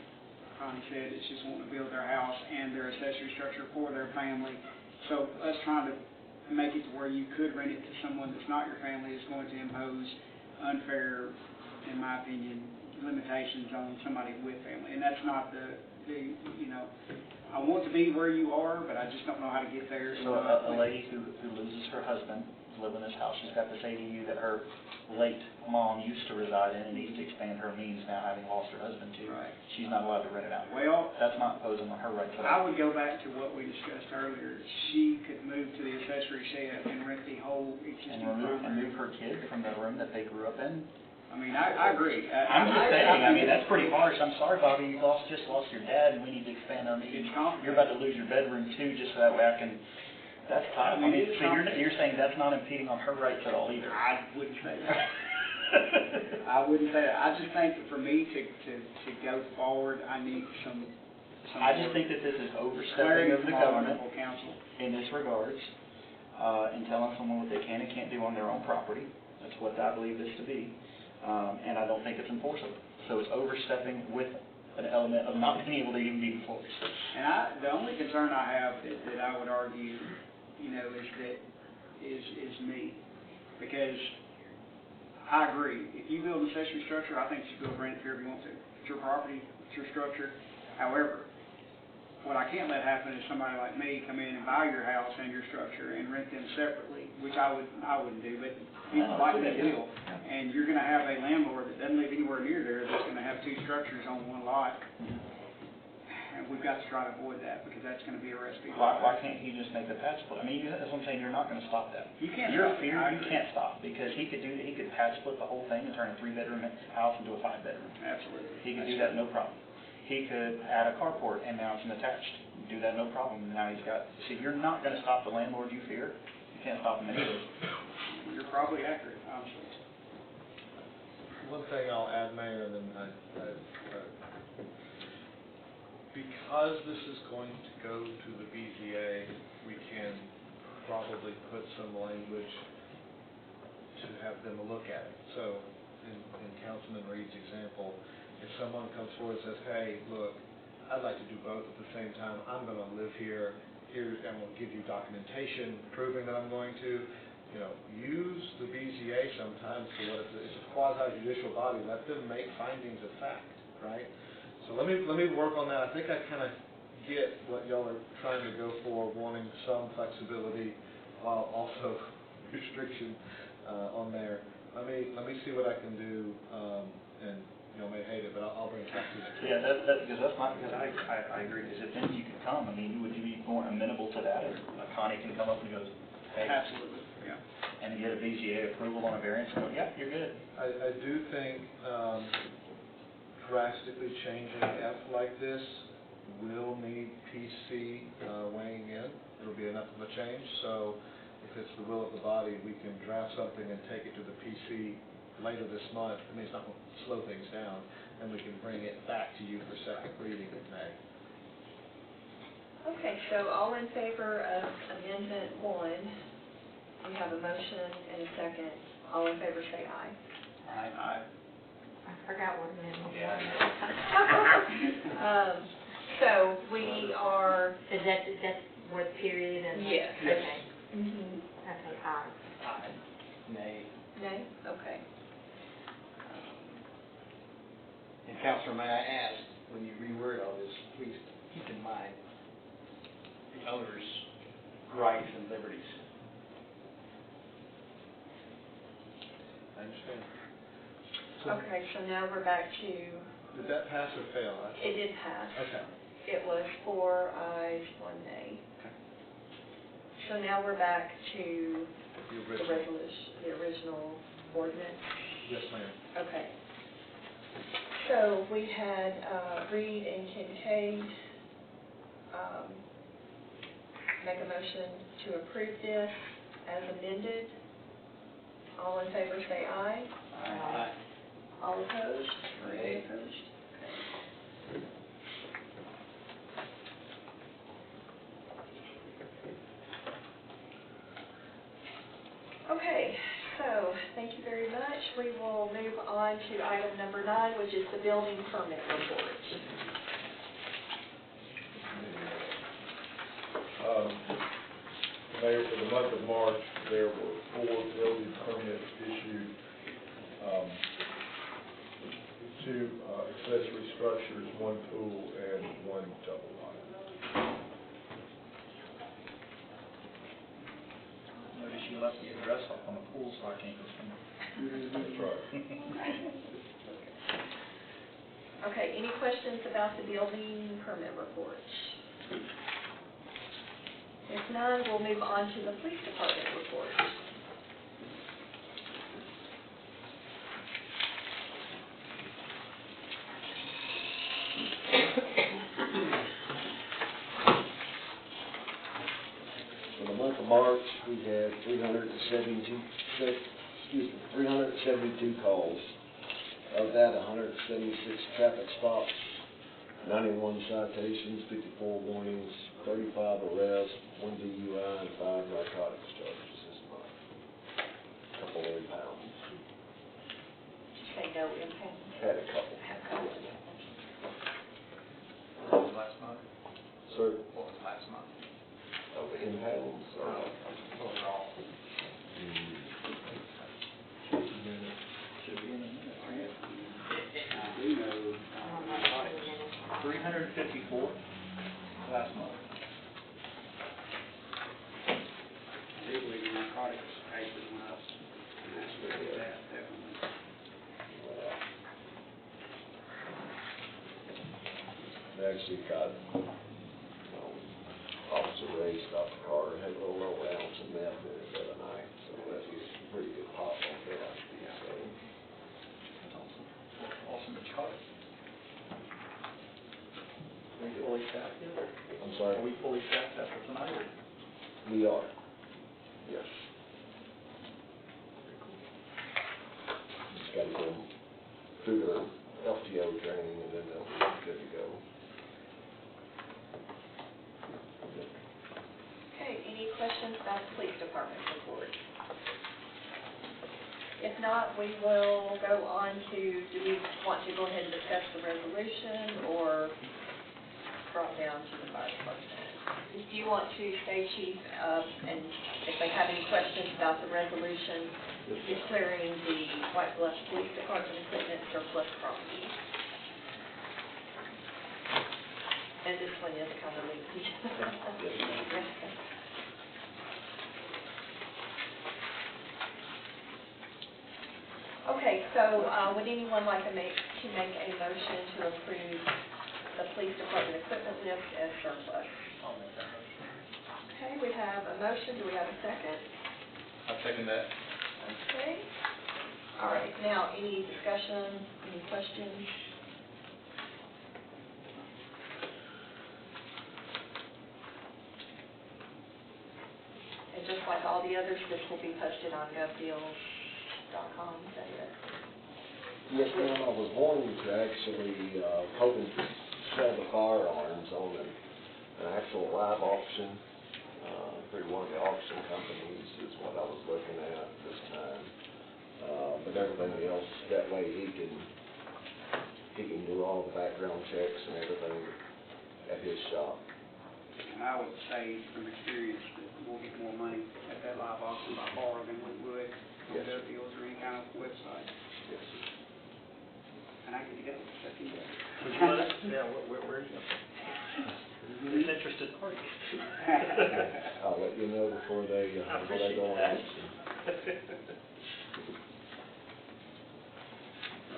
Connie said, it's just wanting to build their house and their accessory structure for their family. So us trying to make it to where you could rent it to someone that's not your family is going to impose unfair, in my opinion, limitations on somebody with family. And that's not the I want to be where you are, but I just don't know how to get there. So a lady who loses her husband, living in this house, she's got this ADU that her late mom used to reside in and needs to expand her means now, having lost her husband too. Right. She's not allowed to rent it out. Well, that's not imposing on her right to I would go back to what we discussed earlier. She could move to the accessory shed and rent the whole existing property. And move her kid from the room that they grew up in. I mean, I agree. I'm just saying, I mean, that's pretty harsh. I'm sorry, Bobby, you just lost your dad and we need to expand our means. It's complicated. You're about to lose your bedroom too, just so that way I can, that's tough. I mean, so you're saying that's not impeding on her rights at all either? I wouldn't say that. I wouldn't say that. I just think that for me to go forward, I need some I just think that this is overstepping of the government council in this regards, and telling someone what they can and can't do on their own property. That's what I believe this to be. And I don't think it's enforceable. So it's overstepping with an element of not being able to even be enforced. And the only concern I have that I would argue, is me. Because I agree. If you build an accessory structure, I think you should build rent here if you want to. It's your property, it's your structure. However, what I can't let happen is somebody like me come in and buy your house and your structure and rent them separately, which I wouldn't do, but people like me will. And you're going to have a landlord that doesn't live anywhere near there that's going to have two structures on one lot. And we've got to try to avoid that because that's going to be a recipe. Why can't he just make the patch split? I mean, that's what I'm saying. You're not going to stop that. You can't. You can't stop because he could patch split the whole thing and turn a 3-bedroom house into a 5-bedroom. Absolutely. He could do that no problem. He could add a carport and now it's an attached. Do that no problem. Now he's got. See, you're not going to stop the landlord you fear. You can't stop him anyway. You're probably accurate, honestly. One thing I'll add, Mayor, and then because this is going to go to the BZA, we can probably put some language to have them look at it. So, in Councilman Reed's example, if someone comes forward and says, hey, look, I'd like to do both at the same time, I'm going to live here, I'm going to give you documentation proving that I'm going to, use the BZA sometimes for what it's a quasi-judicial body, let them make findings of fact, right? So let me work on that. I think I kind of get what y'all are trying to go for, wanting some flexibility while also restriction on there. Let me see what I can do, and may hate it, but I'll bring it back to you next week. Yeah, because that's not, because I agree, because if then you could come, I mean, would you be more amenable to that, or Connie can come up and goes, hey. Absolutely, yeah. And get a BZA approval on a variance, and go, yeah, you're good. I do think drastically changing F like this will need PC weighing in. It'll be enough of a change, so if it's the will of the body, we can draft something and take it to the PC later this month. I mean, it's not going to slow things down, and we can bring it back to you for second reading in May. Okay, so all in favor of Amendment 1, we have a motion and a second. All in favor say aye. Aye. I forgot what amendment Yeah. was. So we are, Is that what period and? Yes. Okay, mhm, okay, aye. Aye. Nay. nay, okay. And Counselor, may I ask, when you reword all this, please keep in mind the owner's rights and liberties. I understand. Okay, so now we're back to, Did that pass or fail? it did pass. Okay. It was 4 ayes, 1 nay. Okay. So now we're back to The the original. resolution, the original ordinance. Yes, ma'am. Okay. So we had Reed and Kincaid make a motion to approve this as amended. All in favor say aye. Aye. All opposed? Or any Nay. opposed? Okay, so thank you very much. We will move on to item number 9, which is the building permit report. Mayor, for the month of March, there were 4 building permits issued, 2 accessory structures, 1 pool, and 1 double wide. Notice you left the address up on the pool, so I can't go swimming. That's right. Okay, any questions about the building permit report? If none, we'll move on to the police department report. For the month of March, we had 372 calls. Of that, 176 traffic stops, 91 citations, 54 warnings, 35 arrests, 1 DUI, and 5 narcotics charges this month. Couple of impounds. Say no impact. Had a couple. What was last month? Sir, What was last month? of impounds? Overall. Should be in a minute. I do know, narcotics. 354 last month. I do believe the narcotics cases went up, and that's where it's at, definitely. They actually got, Officer Ray stopped the car and had a little over ounce of meth in it the other night, so that was a pretty good pop on that. So, Awesome, but you caught it. Are we fully staffed yet? I'm sorry? Are we fully staffed after tonight, or? We are, yes. Just gotta go through the LTO training and then they'll be good to go. Okay, any questions about the police department report? If not, we will go on to, do we want to go ahead and discuss the resolution or drop down to the fire department? Do you want to say, Chief, and if they have any questions about the resolution declaring the White Bluff Police Department equipment surplus property? And this one is kind of lengthy. Okay, so would anyone like to make a motion to approve the police department equipment list as surplus? I'll make that motion. Okay, we have a motion. Do we have a second? I'll second that. Okay. All right, now, any discussion, any questions? And just like all the others, this will be posted on govdeals.com, is that it? Yes, ma'am, I was wanting to actually, hoping to firearms on an actual live auction, through one of the auction companies is what I was looking at this time. But everything else, that way he can do all the background checks and everything at his shop. And I would say from experience that we'll get more money at that live auction by far than we would on Yes, sir. Gov Deals or any kind of website. Yes, sir. And I can go, check you out. Would you let us, where you go? There's interested parties. I'll let you know before they go on auction.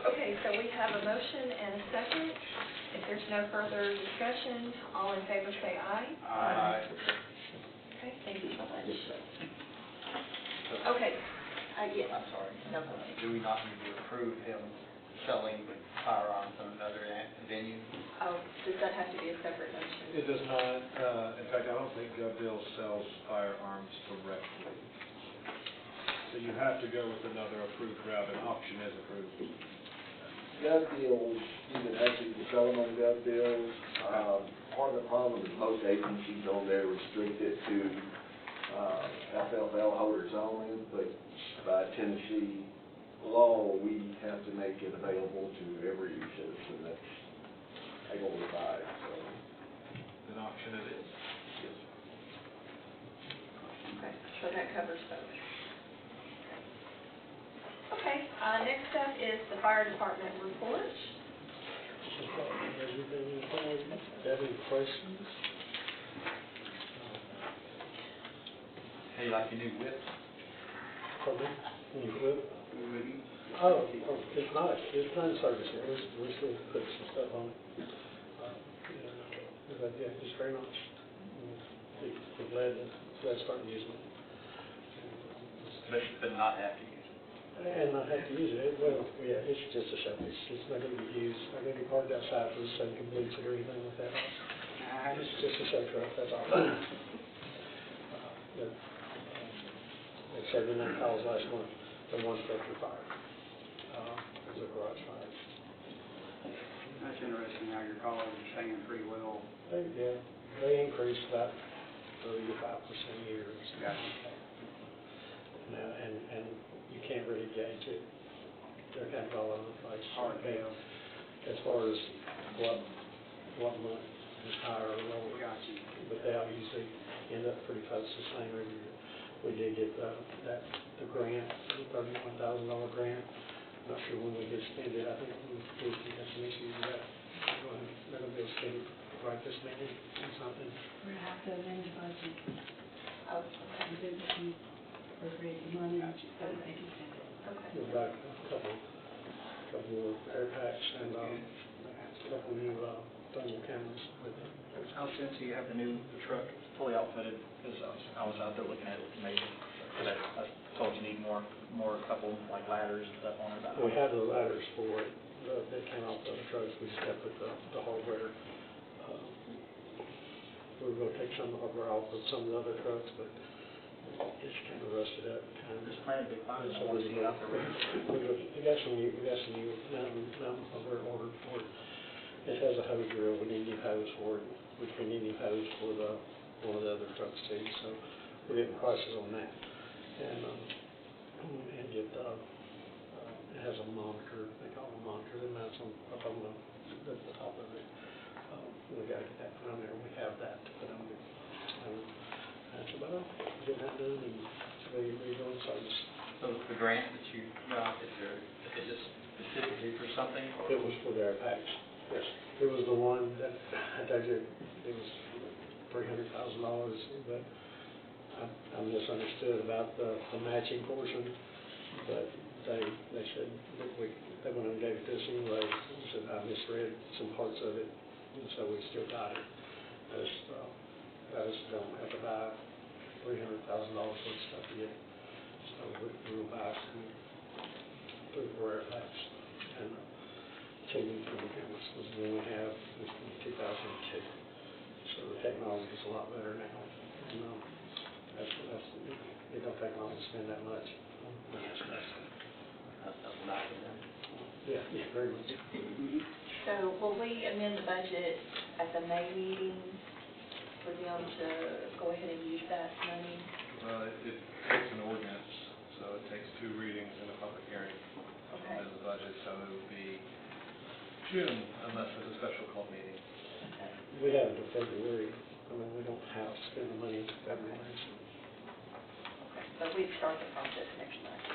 Okay, so we have a motion and a second. If there's no further discussion, all in favor say aye. Aye. Okay, thank you so much. Yes, sir. Okay, yes. I'm sorry. No, go ahead. Do we not need to approve him selling firearms on another venue? Oh, does that have to be a separate motion? It does not, in fact, I don't think Gov Deals sells firearms directly. So you have to go with another approved route, an auction is approved. Gov Deals, you can actually sell them on Gov Deals. Part of the problem is most agencies on there restrict it to FFL holders only, but by Tennessee law, we have to make it available to every citizen that's able to buy it, so. An auction it is. Yes. Okay, so that covers both. Okay, next up is the fire department report. Everything, got any questions? How you like your new whip? Pardon? Any whip? Woody? Oh, it's nice, it's not in service yet, we're still putting some stuff on it. But yeah, it's very nice. We're glad to start using it. But not have to use it. And not have to use it, well, yeah, it's just a showpiece, it's not gonna be used, not gonna be parked outside for the sake of bleach or anything like that. It's just a show truck, that's all. They had 79 calls last month, and one structure fire. It was a garage fire. That's interesting how your calls are staying pretty well. They increased about 3 to 5% a year. Now, and you can't really gauge it. They're kind of all over the place. Hard to tell. As far as what month is higher or lower. Gotcha. But they all usually end up pretty close to the same every year. We did get the grant, the $31,000 grant. Not sure when we did spend it. I think we had some issues with that. They're going to be able to spend it right this minute or something. We're gonna have to amend the budget. Oh, okay. We did some appropriate money, so that they can spend it. Okay. We've got a couple more air packs and a couple new thermal cameras with it. How soon do you have the new truck fully outfitted? Because I was out there looking at it, maybe, because I told you need more couple like ladders and stuff on it. We have the ladders for it. They came off the other trucks. We just have to put the hardware. We were going to take some of the hardware off of some of the other trucks, but it's kind of rusted up. Just planted big fires. I want to see it out there. We got some new mountain hardware ordered for it. It has a hose reel. We need new hose for it, which we need new hose for one of the other trucks too. So we're getting prices on that. And it has a monitor. They call it a monitor. That mounts up on the top of it. We got to get that put on there. We have that to put on it. That's about it. Get that done and ready to go in service. So the grant that you got, is it specifically for something? It was for their packs. Yes. It was the one that I told you, it was $300,000, but I misunderstood about the matching portion, but they said that they went and gave it to us anyway. They said I misread some parts of it, and so we still got it. I just don't have to buy $300,000 worth of stuff to get it. So we'll buy some 3 or 4 air packs. And 2 new thermal cameras was the one we have, was from 2002. So the technology is a lot better now. And it don't take long to spend that much. That's nice of them. Yeah, very much. So will we amend the budget at the May meeting for them to go ahead and use that money? Well, it takes an ordinance, so it takes 2 readings and a public hearing Okay. in the budget, so it would be June unless there's a special call meeting. We have until February. I mean, we don't have to spend the money in February. Okay, but we'd start the process next month.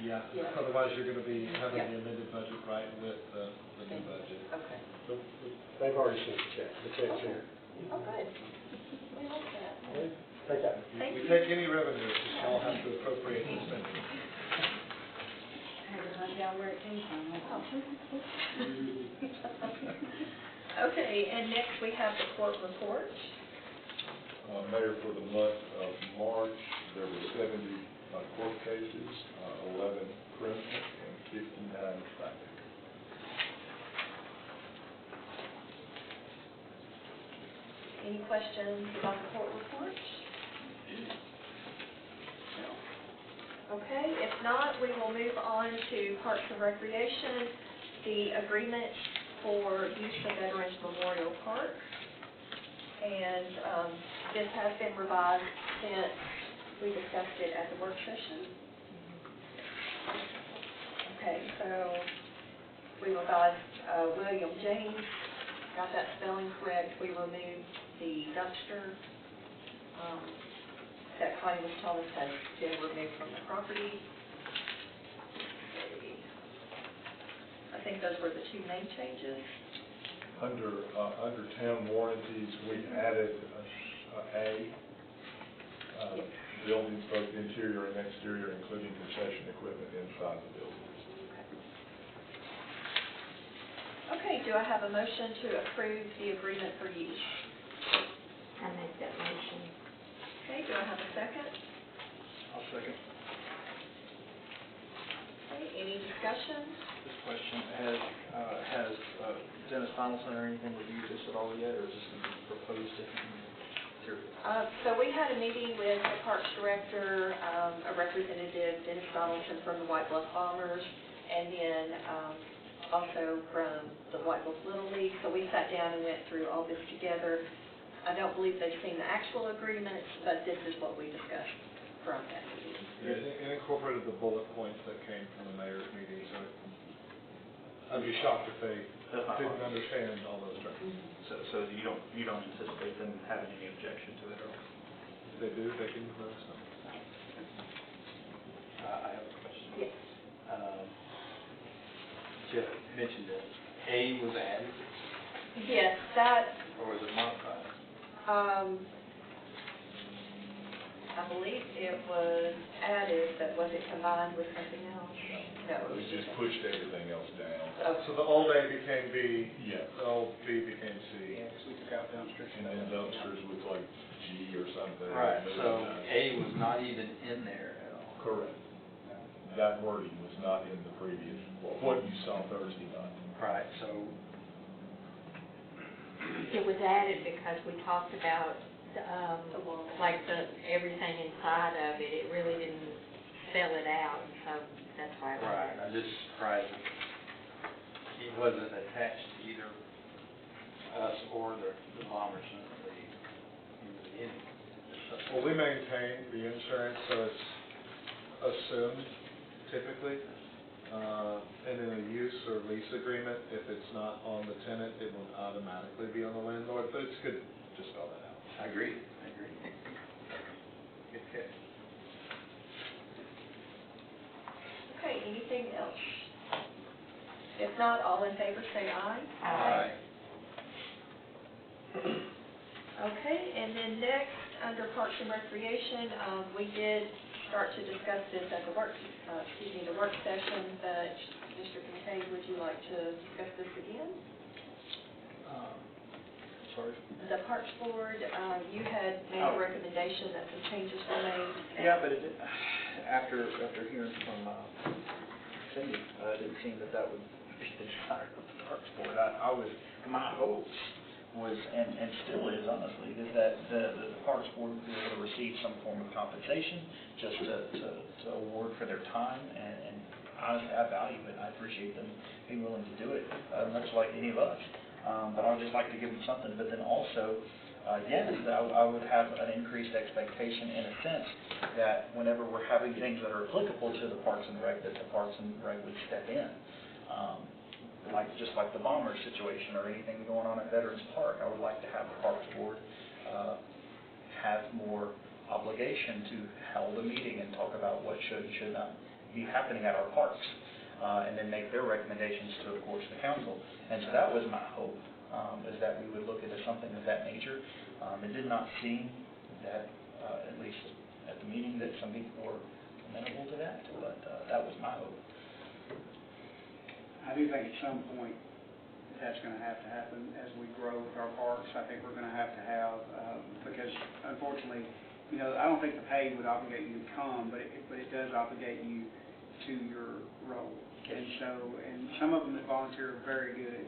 Yeah, Yeah. otherwise you're gonna be having Yeah. the amended budget right with the new budget. Okay. But they've already sent the check. The check's here. Oh, good. We like that. Take that. Thank We you. take any revenue, it's just all have to appropriate the spending. Had to hunt down where it came from. Okay, and next we have the court report. Mayor, for the month of March, there were 70 court cases, 11 criminal and 59 traffic. Any questions about the court report? No? Okay, if not, we will move on to Parks and Recreation, the agreement for use of Veterans Memorial Park. And this has been revised since we discussed it at the work session. Okay, so we revised William James, got that spelling correct. We removed the dumpster that Connie was telling us has been removed from the property. I think those were the 2 main changes. Under town warranties, we added A, buildings both interior and exterior, including concession equipment inside the buildings. Okay, do I have a motion to approve the agreement for use? I make that motion. Okay, do I have a second? I'll second. Okay, any discussion? This question, has Dennis Donaldson or anything reviewed this at all yet, or is this going to be proposed differently? So we had a meeting with the Parks Director, a representative, Dennis Donaldson from the White Bluff Bombers, and then also from the White Bluff Little League. So we sat down and went through all this together. I don't believe they've seen the actual agreements, but this is what we discussed from that meeting. It incorporated the bullet points that came from the mayor's meeting, so I'd be shocked if they didn't understand all those terms. So you don't anticipate them having any objection to it, or? If they do, they can let us know. I have a question. Yes. Jeff mentioned that A was added, Yes, that, or was it modified? I believe it was added, but was it combined with something else? No, it We was just pushed everything else down. So the old A became B, Yeah. the old B became C. Yeah, because we took out dumpsters. And then dumpsters was like G or something. Right, Moving so that. A was not even in there at all. Correct. That wording was not in the previous, what you saw Thursday night. Right, so, It was added because we talked about, like everything inside of it. It really didn't spell it out, so that's why. right, I'm just surprised that it wasn't attached to either us or the Bombers in the beginning. Well, we maintain the insurance, so it's assumed typically. And in a use or lease agreement, if it's not on the tenant, it will automatically be on the landlord, but it's good to spell that out. I agree. Good catch. Okay, anything else? If not, all in favor say aye. Aye. Okay, and then next, under Parks and Recreation, we did start to discuss this at the work session, but Mr. Kincaid, would you like to discuss this again? Sorry? The Parks Board, you had made a recommendation that some changes were made. Yeah, but after hearing from Cindy, it didn't seem that would be the desire of the Parks Board. My hopes was, and still is honestly, is that the Parks Board would be able to receive some form of compensation just to award for their time, and honestly, I value it. I appreciate them being willing to do it, much like any of us. but I would just like to give them something. But then also, yes, I would have an increased expectation in a sense that whenever we're having things that are applicable to the Parks and Rec, that the Parks and Rec would step in. Just like the bomber situation or anything going on at Veterans Park, I would like to have the Parks Board have more obligation to hold a meeting and talk about what should and should not be happening at our parks, and then make their recommendations to, of course, the council. And so that was my hope, is that we would look into something of that nature. It did not seem that, at least at the meeting, that some people were amenable to that, but that was my hope. I do think at some point that's going to happen as we grow with our parks. I think we're going to have, because unfortunately, I don't think the pay would obligate you to come, but it does obligate you to your role. And some of them that volunteer are very good,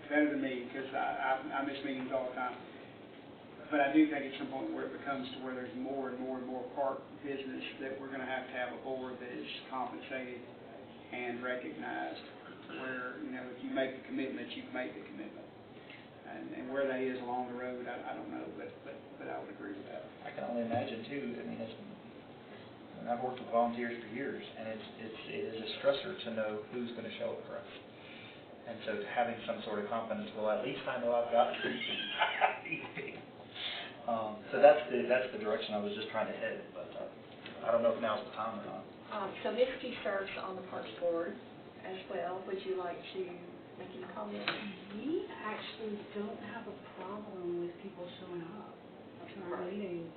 better than me, because I miss meetings all the time. But I do think at some point where it becomes to where there's more and more and more park business, that we're going to have a board that is compensated and recognized, where, if you make the commitment, you make the commitment. And where that is along the road, I don't know, but I would agree with that. I can only imagine too, I've worked with volunteers for years, and it is a stressor to know who's going to show up for us. And so having some sort of confidence, well, at least I know I've got so that's the direction I was just trying to head, but I don't know if now's the time or not. So Misty serves on the Parks Board as well. Would you like to make any comments? We actually don't have a problem with people showing up to our meetings.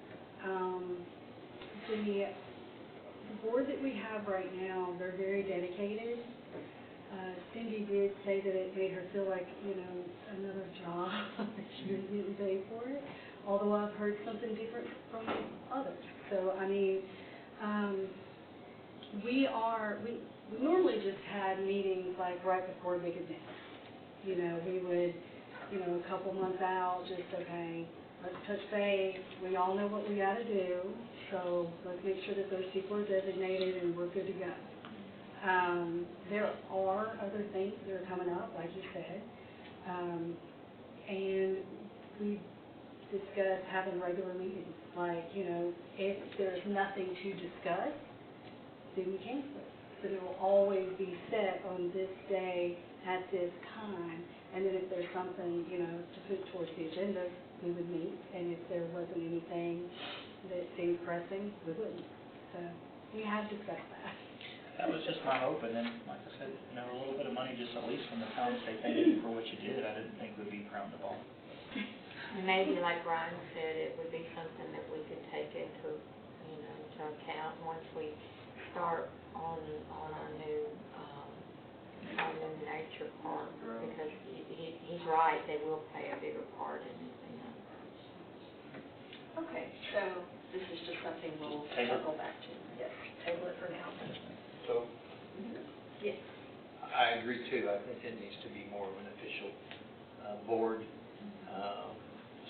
The board that we have right now, they're very dedicated. Cindy did say that it made her feel like, another job. She was getting paid for it, although I've heard something different from others. So, we normally just had meetings like right before a big event. We would, a couple months out, just, okay, let's touch base. We all know what we got to do, so let's make sure that those people are designated and we're good to go. There are other things that are coming up, like you said, and we discussed having regular meetings. Like, if there's nothing to discuss, then we cancel it. But it will always be set on this day at this time. And then if there's something, to put towards the agenda, we would meet. And if there wasn't anything that seemed pressing, we wouldn't. So we have discussed that. That was just my hope, and then, like I said, a little bit of money, just at least from the town to say thank you for what you did, I didn't think would be frowned upon. Maybe like Ryan said, it would be something that we could take into, to account once we start on our new nature park, because he's right, they will play a bigger part in it. Okay, so this is just something we'll circle back to. Yes, table it for now. So, Yes. I agree too. I think it needs to be more of an official board.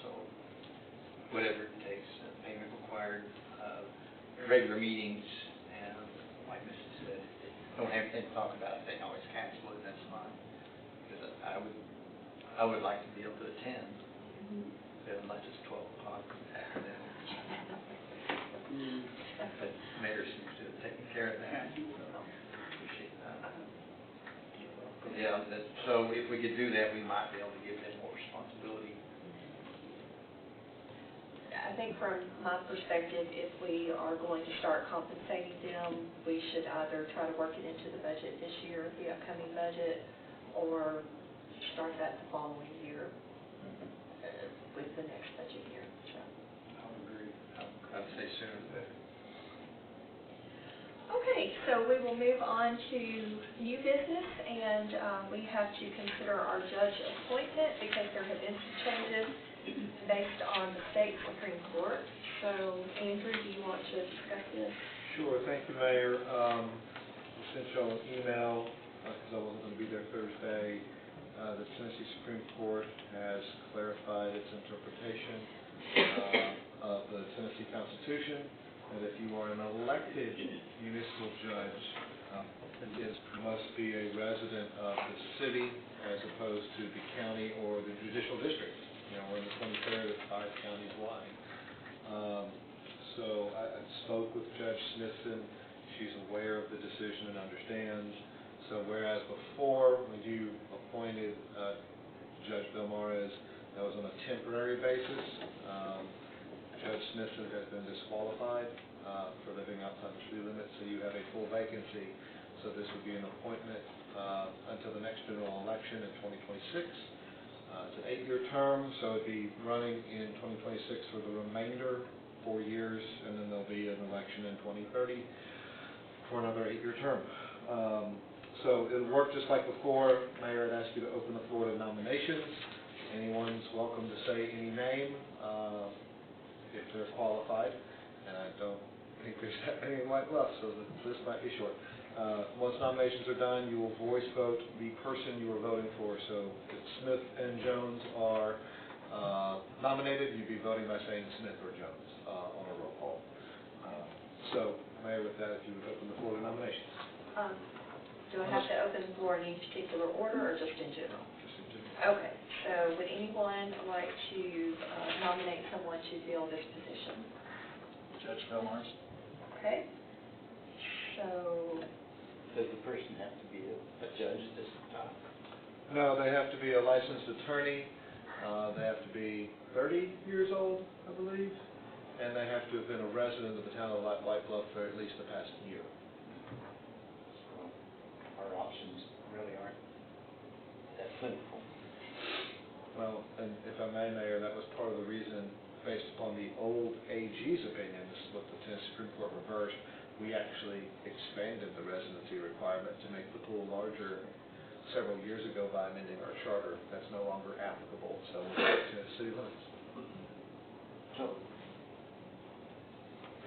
So, whatever it takes, payment required, regular meetings, and like Mrs. said, if they don't have anything to talk about, they can always cancel it, and that's fine. Because I would like to be able to attend, unless it's 12 o'clock after that. But the mayor seems to have taken care of that, so appreciate that. But yeah, so if we could do that, we might be able to give them more responsibility. I think from my perspective, if we are going to start compensating them, we should either try to work it into the budget this year, the upcoming budget, or start that the following year with the next budget year. So. I would agree. I'd say sooner the better. Okay, so we will move on to new business, and we have to consider our judge appointment because there have been some changes based on the state Supreme Court. So, Andrew, do you want to discuss this? Sure, thank you, Mayor. I sent y'all an email, because I wasn't going to be there Thursday. The Tennessee Supreme Court has clarified its interpretation of the Tennessee Constitution, and if you are an elected municipal judge, must be a resident of the city as opposed to the county or the judicial district. You know, we're in the 23rd of 5 counties wide. So I spoke with Judge Smithson. She's aware of the decision and understands. So whereas before, when you appointed Judge Belmarez, that was on a temporary basis, Judge Smithson has been disqualified for living outside the city limits, so you have a full vacancy. So this would be an appointment until the next general election in 2026. It's an 8-year term, so it'd be running in 2026 for the remainder 4 years, and then there'll be an election in 2030 for another 8-year term. So it'll work just like before. Mayor, I'd ask you to open the floor to nominations. Anyone's welcome to say any name if they're qualified, and I don't think there's that many white left, so the list might be short. Once nominations are done, you will voice vote the person you are voting for. So if Smith and Jones are nominated, you'd be voting by saying Smith or Jones on a roll call. So, Mayor, with that, if you would open the floor to nominations. Do I have to open the floor in any particular order or just in general? Just in general. Okay, so would anyone like to nominate someone to fill this position? Judge Belmarez? Okay, so, Does the person have to be a judge at this time? No, they have to be a licensed attorney. They have to be 30 years old, I believe, and they have to have been a resident of the town of White Bluff for at least the past year. So our options really aren't that plentiful. Well, and if I may, Mayor, that was part of the reason, based upon the old AG's opinion, this is what the Tennessee Supreme Court reversed, we actually expanded the residency requirement to make the pool larger several years ago by amending our charter. That's no longer applicable, so we're back to city limits. So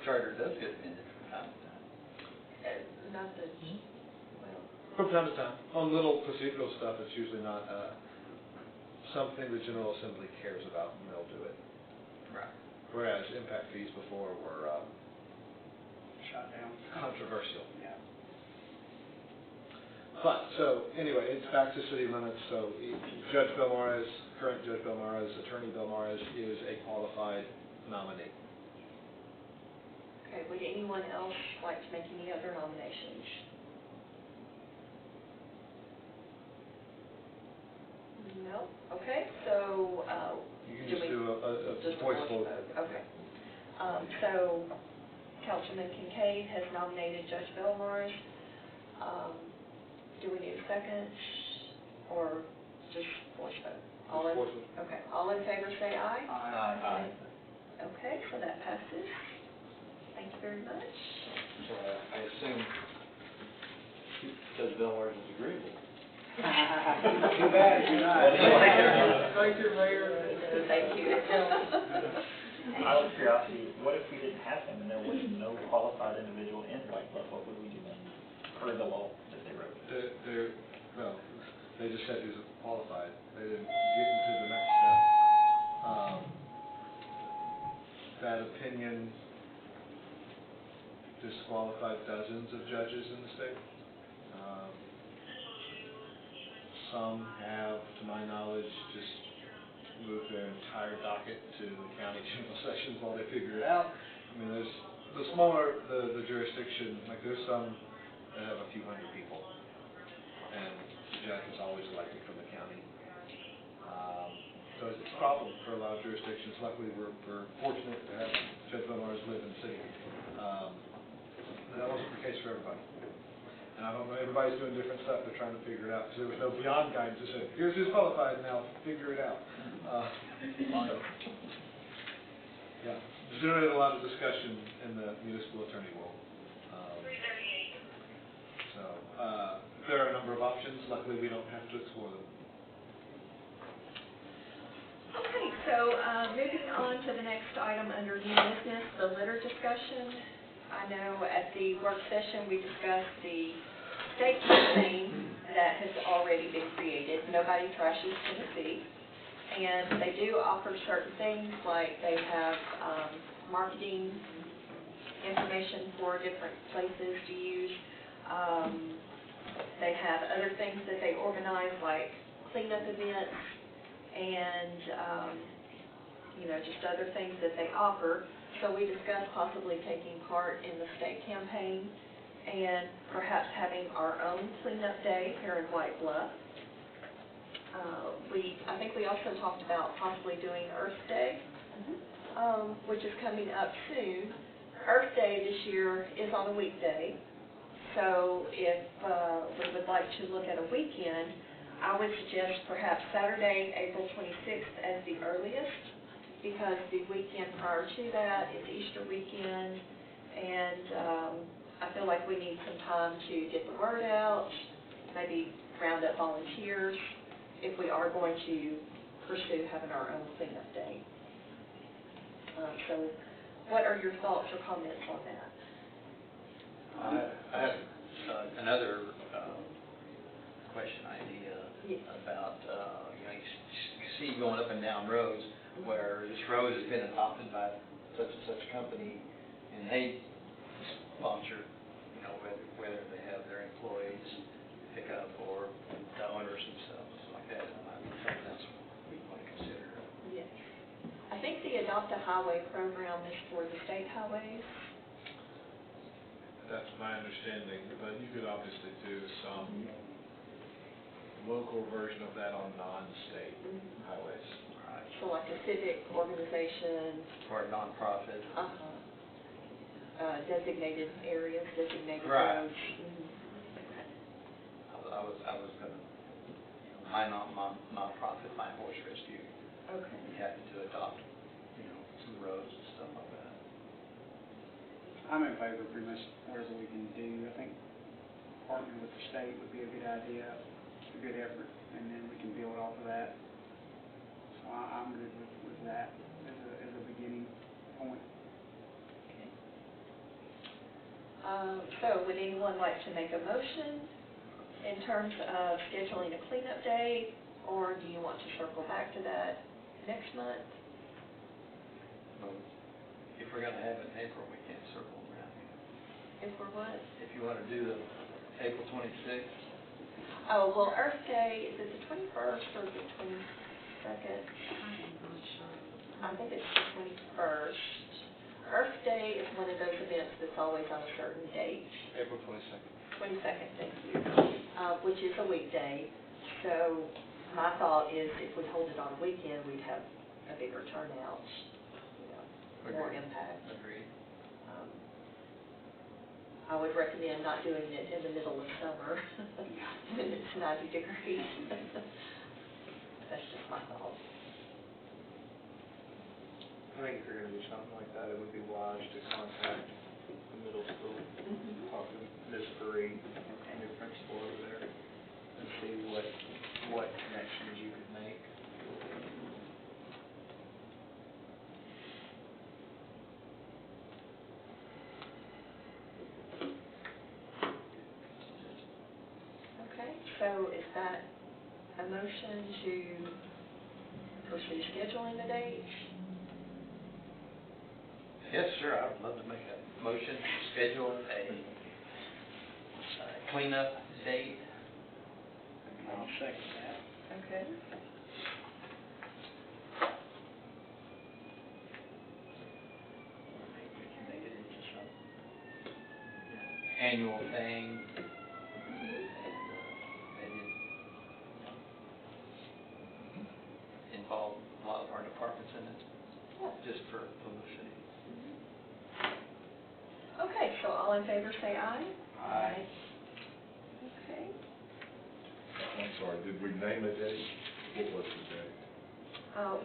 charter does get amended from time to time. not that, well, From time to time, on little procedural stuff, it's usually not something the General Assembly cares about, and they'll do it. Right. Whereas impact fees before were Shut down. controversial. Yeah. But, so, anyway, it's back to city limits, so Judge Belmarez, current Judge Belmarez, Attorney Belmarez is a qualified nominee. okay, would anyone else like to make any other nominations? No? Okay, so, You can do just we? do a Just a voice vote. Okay. So, Councilman Kincaid has nominated Judge Belmarez. Do we need a second, or just voice vote? All in- Voice vote. Okay, all in favor say aye. Aye. Okay, so that passes. Thank you very much. So I assume Judge Belmarez is agreeable. Too bad you're not. Thank you, Mayor. Thank you. Out of curiosity, what if we didn't have him and there was no qualified individual in White Bluff? What would we do then? Per the law that they wrote? Well, they just said he was qualified. They didn't get into the next step. That opinion disqualified dozens of judges in the state. Some have, to my knowledge, just moved their entire docket to the county general sessions while they figure it out. I mean, there's the smaller the jurisdiction, like there's some that have a few hundred people, and the judge is always elected from the county. So it's a problem for a lot of jurisdictions. Luckily, we're fortunate to have Judge Belmarez live in the city. That wasn't the case for everybody. And I don't know, everybody's doing different stuff, they're trying to figure it out, because there was no beyond guidance that said, here's who's qualified, now figure it out. Yeah, it's generated a lot of discussion in the municipal attorney world. So, there are a number of options, luckily we don't have to explore them. Okay, so moving on to the next item under new business, the litter discussion. I know at the work session, we discussed the state campaign that has already been created, Nobody Trashes Tennessee. And they do offer certain things, like they have marketing information for different places to use. They have other things that they organize, like cleanup events and, just other things that they offer. So we discussed possibly taking part in the state campaign and perhaps having our own cleanup day here in White Bluff. I think we also talked about possibly doing Earth Day, which is coming up soon. Earth Day this year is on a weekday, so if we would like to look at a weekend, I would suggest perhaps Saturday, April 26th as the earliest, because the weekend prior to that is Easter weekend, and I feel like we need some time to get the word out, maybe round up volunteers, if we are going to pursue having our own cleanup day. So what are your thoughts or comments on that? I have another question, idea about, you see going up and down roads where this road has been adopted by such and such company, and they sponsor, whether they have their employees pick up or the owners themselves, like that. Something else we want to consider. Yes. I think the Adopt a Highway program is for the state highways. That's my understanding, but you could obviously do some local version of that on non-state highways. Right. So like a civic organization. Or a nonprofit. Designated areas, designated Right. roads. I was gonna, my nonprofit, my horse rescue, Okay. we happen to adopt, some roads and stuff like that. I'm in favor of pretty much whatever we can do. I think partnering with the state would be a good idea, a good effort, and then we can build off of that. So I'm good with that as a beginning point. So would anyone like to make a motion in terms of scheduling a cleanup day, or do you want to circle back to that next month? Well, if we're gonna have it in April, we can't circle around. If we're what? If you wanna do the April 26th, Oh, well, Earth Day, is it the 21st or the 22nd? I think it's the 21st. Earth Day is one of those events that's always on a certain date. April 22nd. 22nd, thank you, which is a weekday. So my thought is if we hold it on a weekend, we'd have a bigger turnout, more impact. Agreed. I would recommend not doing it in the middle of summer when it's 90 degrees. That's just my thought. I think if you're gonna do something like that, it would be wise to contact the middle school, talk to Ms. Bree, new principal over there, and see what connections you could make. Okay, so is that a motion to pursue scheduling the date? Yes, sir, I would love to make a motion to schedule a cleanup date. I'll second that. Okay. We can make it into some annual thing, and maybe involve a lot of our departments in it, just for publicity. Okay, so all in favor say aye. Aye. Okay. I'm sorry, did we name a date? What was the date?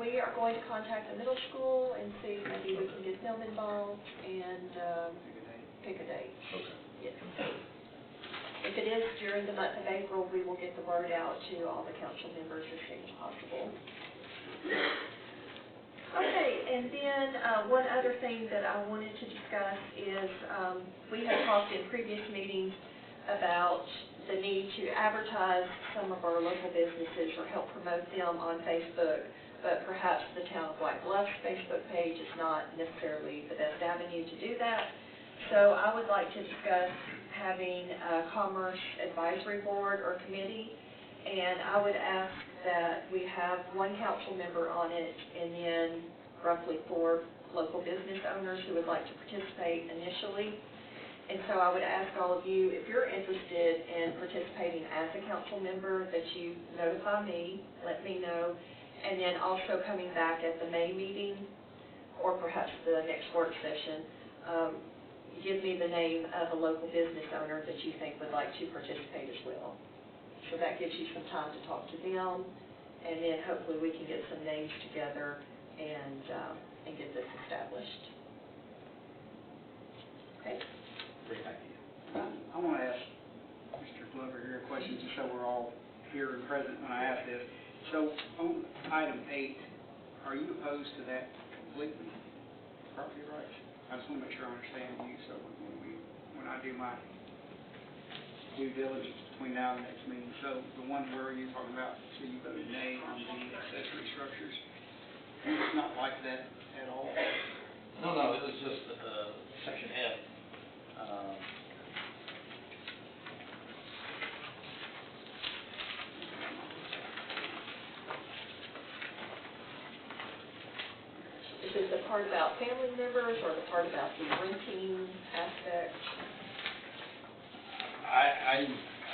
We are going to contact the middle school and see if maybe we can get them involved and pick a date. Okay. Yes. If it is during the month of April, we will get the word out to all the council members as soon as possible. Okay, and then one other thing that I wanted to discuss is we have talked in previous meetings about the need to advertise some of our local businesses or help promote them on Facebook, but perhaps the Town of White Bluff's Facebook page is not necessarily the best avenue to do that. So I would like to discuss having a Commerce Advisory Board or committee, and I would ask that we have one council member on it and then roughly 4 local business owners who would like to participate initially. And so I would ask all of you, if you're interested in participating as a council member, that you notify me, let me know, and then also coming back at the May meeting, or perhaps the next work session, give me the name of a local business owner that you think would like to participate as well. So that gives you some time to talk to them, and then hopefully we can get some names together and get this established. Okay? Great idea. I want to ask Mr. Glover here a question, just so we're all here and present when I ask this. So on item 8, are you opposed to that completely, property rights? I just want to make sure I understand you, so when I do my due diligence between now and the next meeting. So the one where you're talking about, so you voted nay on the accessory structures, it's not like that at all? No, it was just section F. Is it the part about family members or the part about the renting aspect?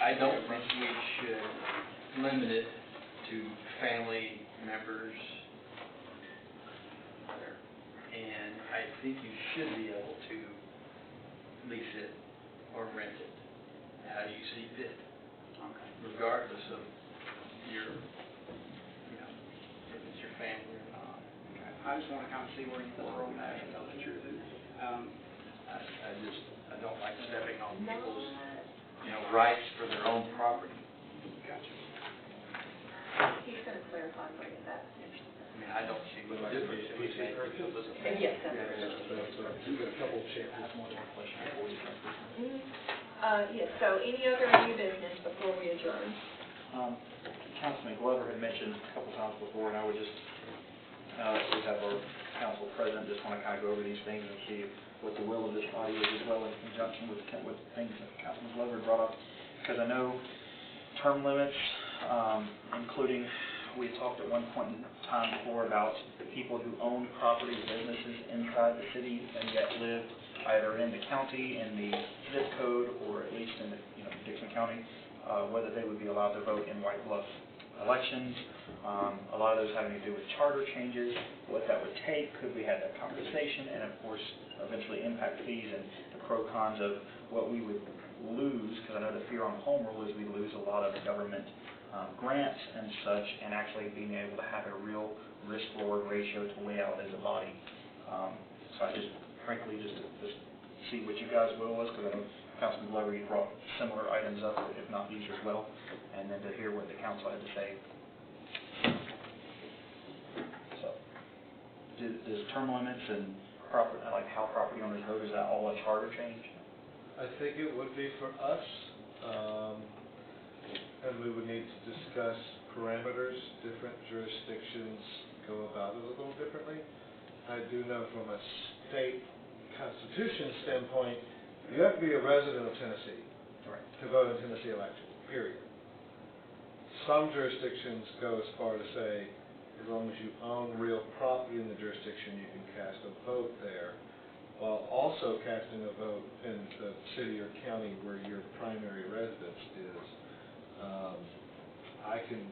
I don't think we should limit it to family members. And I think you should be able to lease it or rent it, how you see fit, regardless of your, if it's your family or not. I just want to kind of see where you were on that, and know that you're, I don't like stepping on people's, rights for their own property. Gotcha. He's going to clarify for you that. I mean, I don't see what difference it would make. Yes, that's We've got a couple of chances. Yes, so any other new business before we adjourn? Councilman Glover had mentioned a couple times before, and I would just, we have our council president, just want to kind of go over these things and see what the will of this body is as well in conjunction with things that Councilman Glover brought up. Because I know term limits, including, we had talked at one point in time before about people who own property, businesses inside the city and yet live either in the county, in the zip code, or at least in the, Dixon County, whether they would be allowed to vote in White Bluff elections. A lot of those having to do with charter changes, what that would take, could we have that conversation, and of course, eventually impact fees and the pro-cons of what we would lose, because I know the fear on home rule is we lose a lot of government grants and such, and actually being able to have a real risk-reward ratio to lay out as a body. So I just, frankly, just see what you guys' will was, because I know Councilman Glover, you brought similar items up, if not these as well, and then to hear what the council had to say. So, does term limits and property, like how property owners vote, is that all a charter change? I think it would be for us, and we would need to discuss parameters. Different jurisdictions go about it a little differently. I do know from a state constitution standpoint, you have to be a resident of Tennessee to vote in Tennessee elections, period. Some jurisdictions go as far to say, as long as you own real property in the jurisdiction, you can cast a vote there, while also casting a vote in the city or county where your primary residence is. I can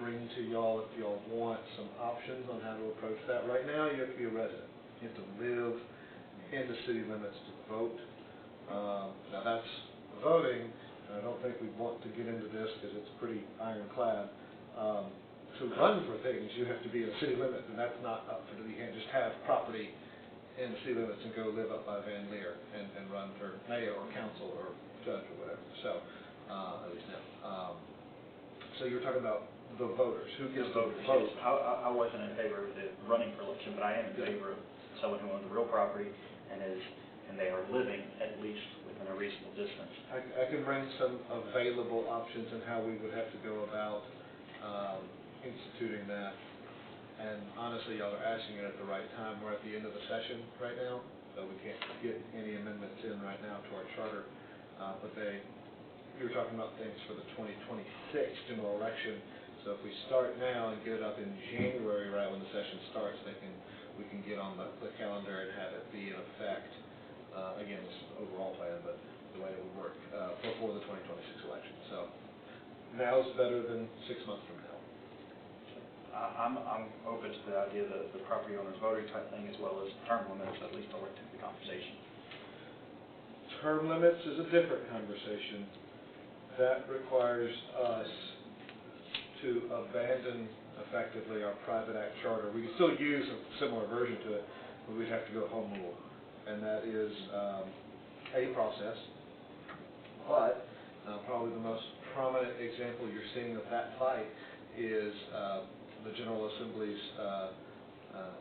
bring to y'all, if y'all want, some options on how to approach that. Right now, you have to be a resident. You have to live in the city limits to vote. Now that's voting, and I don't think we want to get into this because it's pretty ironclad. To run for things, you have to be in the city limits, and that's not up for, you can't just have property in the city limits and go live up by Van Leer and run for mayor or council or judge or whatever. So, at least now. So you're talking about the voters, who gets to vote? I wasn't in favor of the running for election, but I am in favor of someone who owns real property and they are living at least within a reasonable distance. I can bring some available options on how we would have to go about instituting that. And honestly, y'all are asking it at the right time. We're at the end of the session right now, so we can't get any amendments in right now to our charter. but we were talking about things for the 2026 general election. So if we start now and get it up in January, right when the session starts, we can get on the calendar and have it be in effect. Again, this is the overall plan, but the way it would work before the 2026 election. So now's better than 6 months from now. I'm open to the idea that the property owner's voting type thing as well as term limits, at least I'll let the conversation. Term limits is a different conversation. That requires us to abandon effectively our private act charter. We can still use a similar version to it, but we'd have to go home rule. And that is a process. But probably the most prominent example you're seeing of that fight is the General Assembly's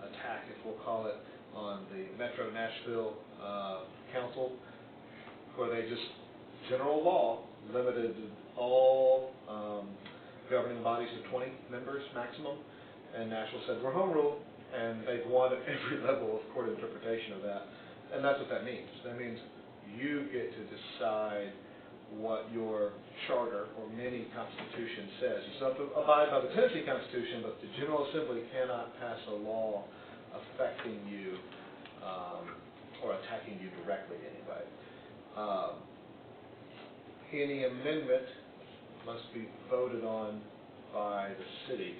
attack, if we'll call it, on the Metro Nashville Council, where they just, general law, limited all governing bodies to 20 members maximum, and Nashville said, we're home rule, and they've won at every level of court interpretation of that. And that's what that means. That means you get to decide what your charter or mini constitution says. You still have to abide by the Tennessee Constitution, but the General Assembly cannot pass a law affecting you or attacking you directly anyway. Any amendment must be voted on by the city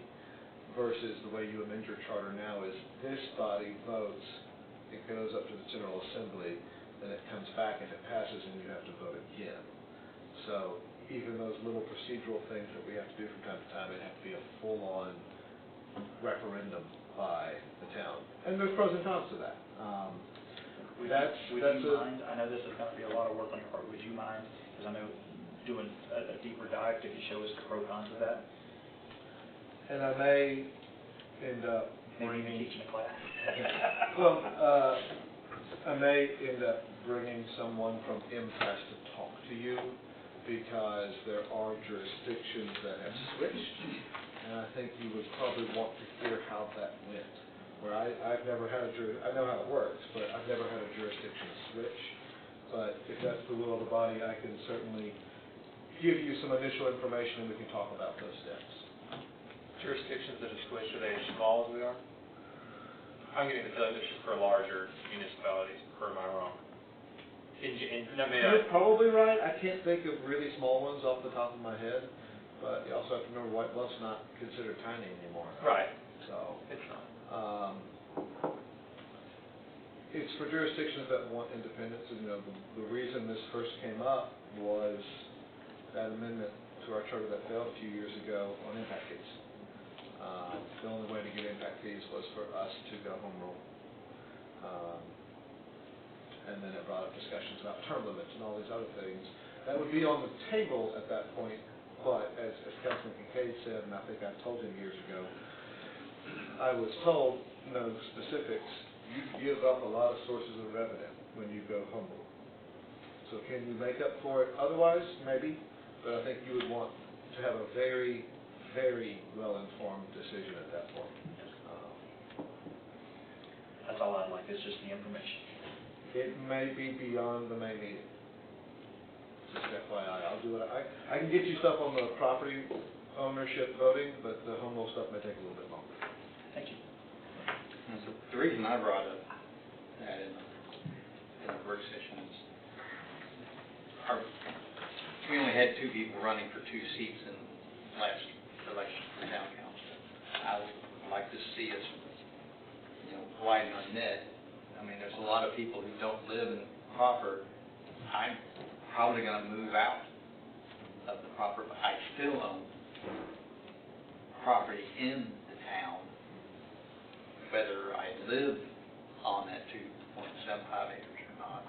versus the way you amend your charter now is this body votes, it goes up to the General Assembly, then it comes back, if it passes, and you have to vote again. So even those little procedural things that we have to do from time to time, it have to be a full-on referendum by the town. And there's pros and cons to that. Would you mind, I know this is going to be a lot of work on your part, would you mind, because I know doing a deeper dive, could you show us the pro cons of that? And I may end up Maybe even teaching a class. Well, I may end up bringing someone from MPAS to talk to you because there are jurisdictions that have switched, and I think you would probably want to hear how that went. Where I've never had I know how it works, but I've never had a jurisdiction switch. But if that's the will of the body, I can certainly give you some initial information and we can talk about those steps. Jurisdictions that have switched, are they as small as we are? I'm getting the feeling this is for larger municipalities, or am I wrong? You're probably right. I can't think of really small ones off the top of my head, but you also have to remember White Bluff's not considered tiny anymore. Right. So it's not. It's for jurisdictions that want independence. And, the reason this first came up was that amendment to our charter that failed a few years ago on impact fees. The only way to get impact fees was for us to go home rule. And then it brought up discussions about term limits and all these other things. That would be on the table at that point, but as Councilman Kincaid said, and I think I told him years ago, I was told, no specifics, you give up a lot of sources of revenue when you go home rule. So can you make up for it otherwise? Maybe, but I think you would want to have a very, very well-informed decision at that point. That's all I'd like, is just the information. It may be beyond the May meeting. Just FYI, I'll do it. I can get you stuff on the property ownership voting, but the home rule stuff may take a little bit longer. Thank you. So the reason I brought up that in the work session is we only had 2 people running for 2 seats in last election for town council. I would like to see us, widen our net. I mean, there's a lot of people who don't live in Crawford. I'm probably going to move out of the Crawford, but I still own property in the town, whether I live on that 2.75 acres or not.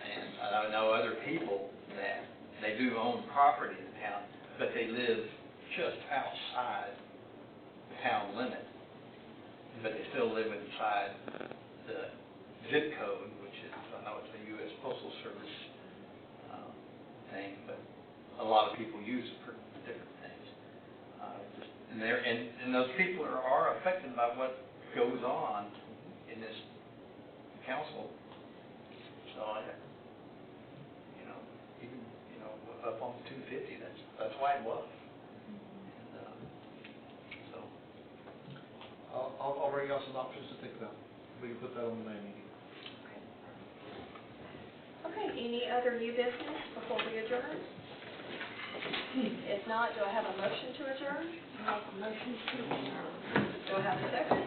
And I know other people that they do own property in the town, but they live just outside the town limit, but they still live inside the zip code, which is, I know it's a U.S. Postal Service thing, but a lot of people use it for different things. And those people are affected by what goes on in this council. So up on 250, that's why it was. And, so, I'll bring y'all some options to think about. We can put that on the land meeting. Okay, any other new business before we adjourn? If not, do I have a motion to adjourn? Make a motion to adjourn. Do I have a second?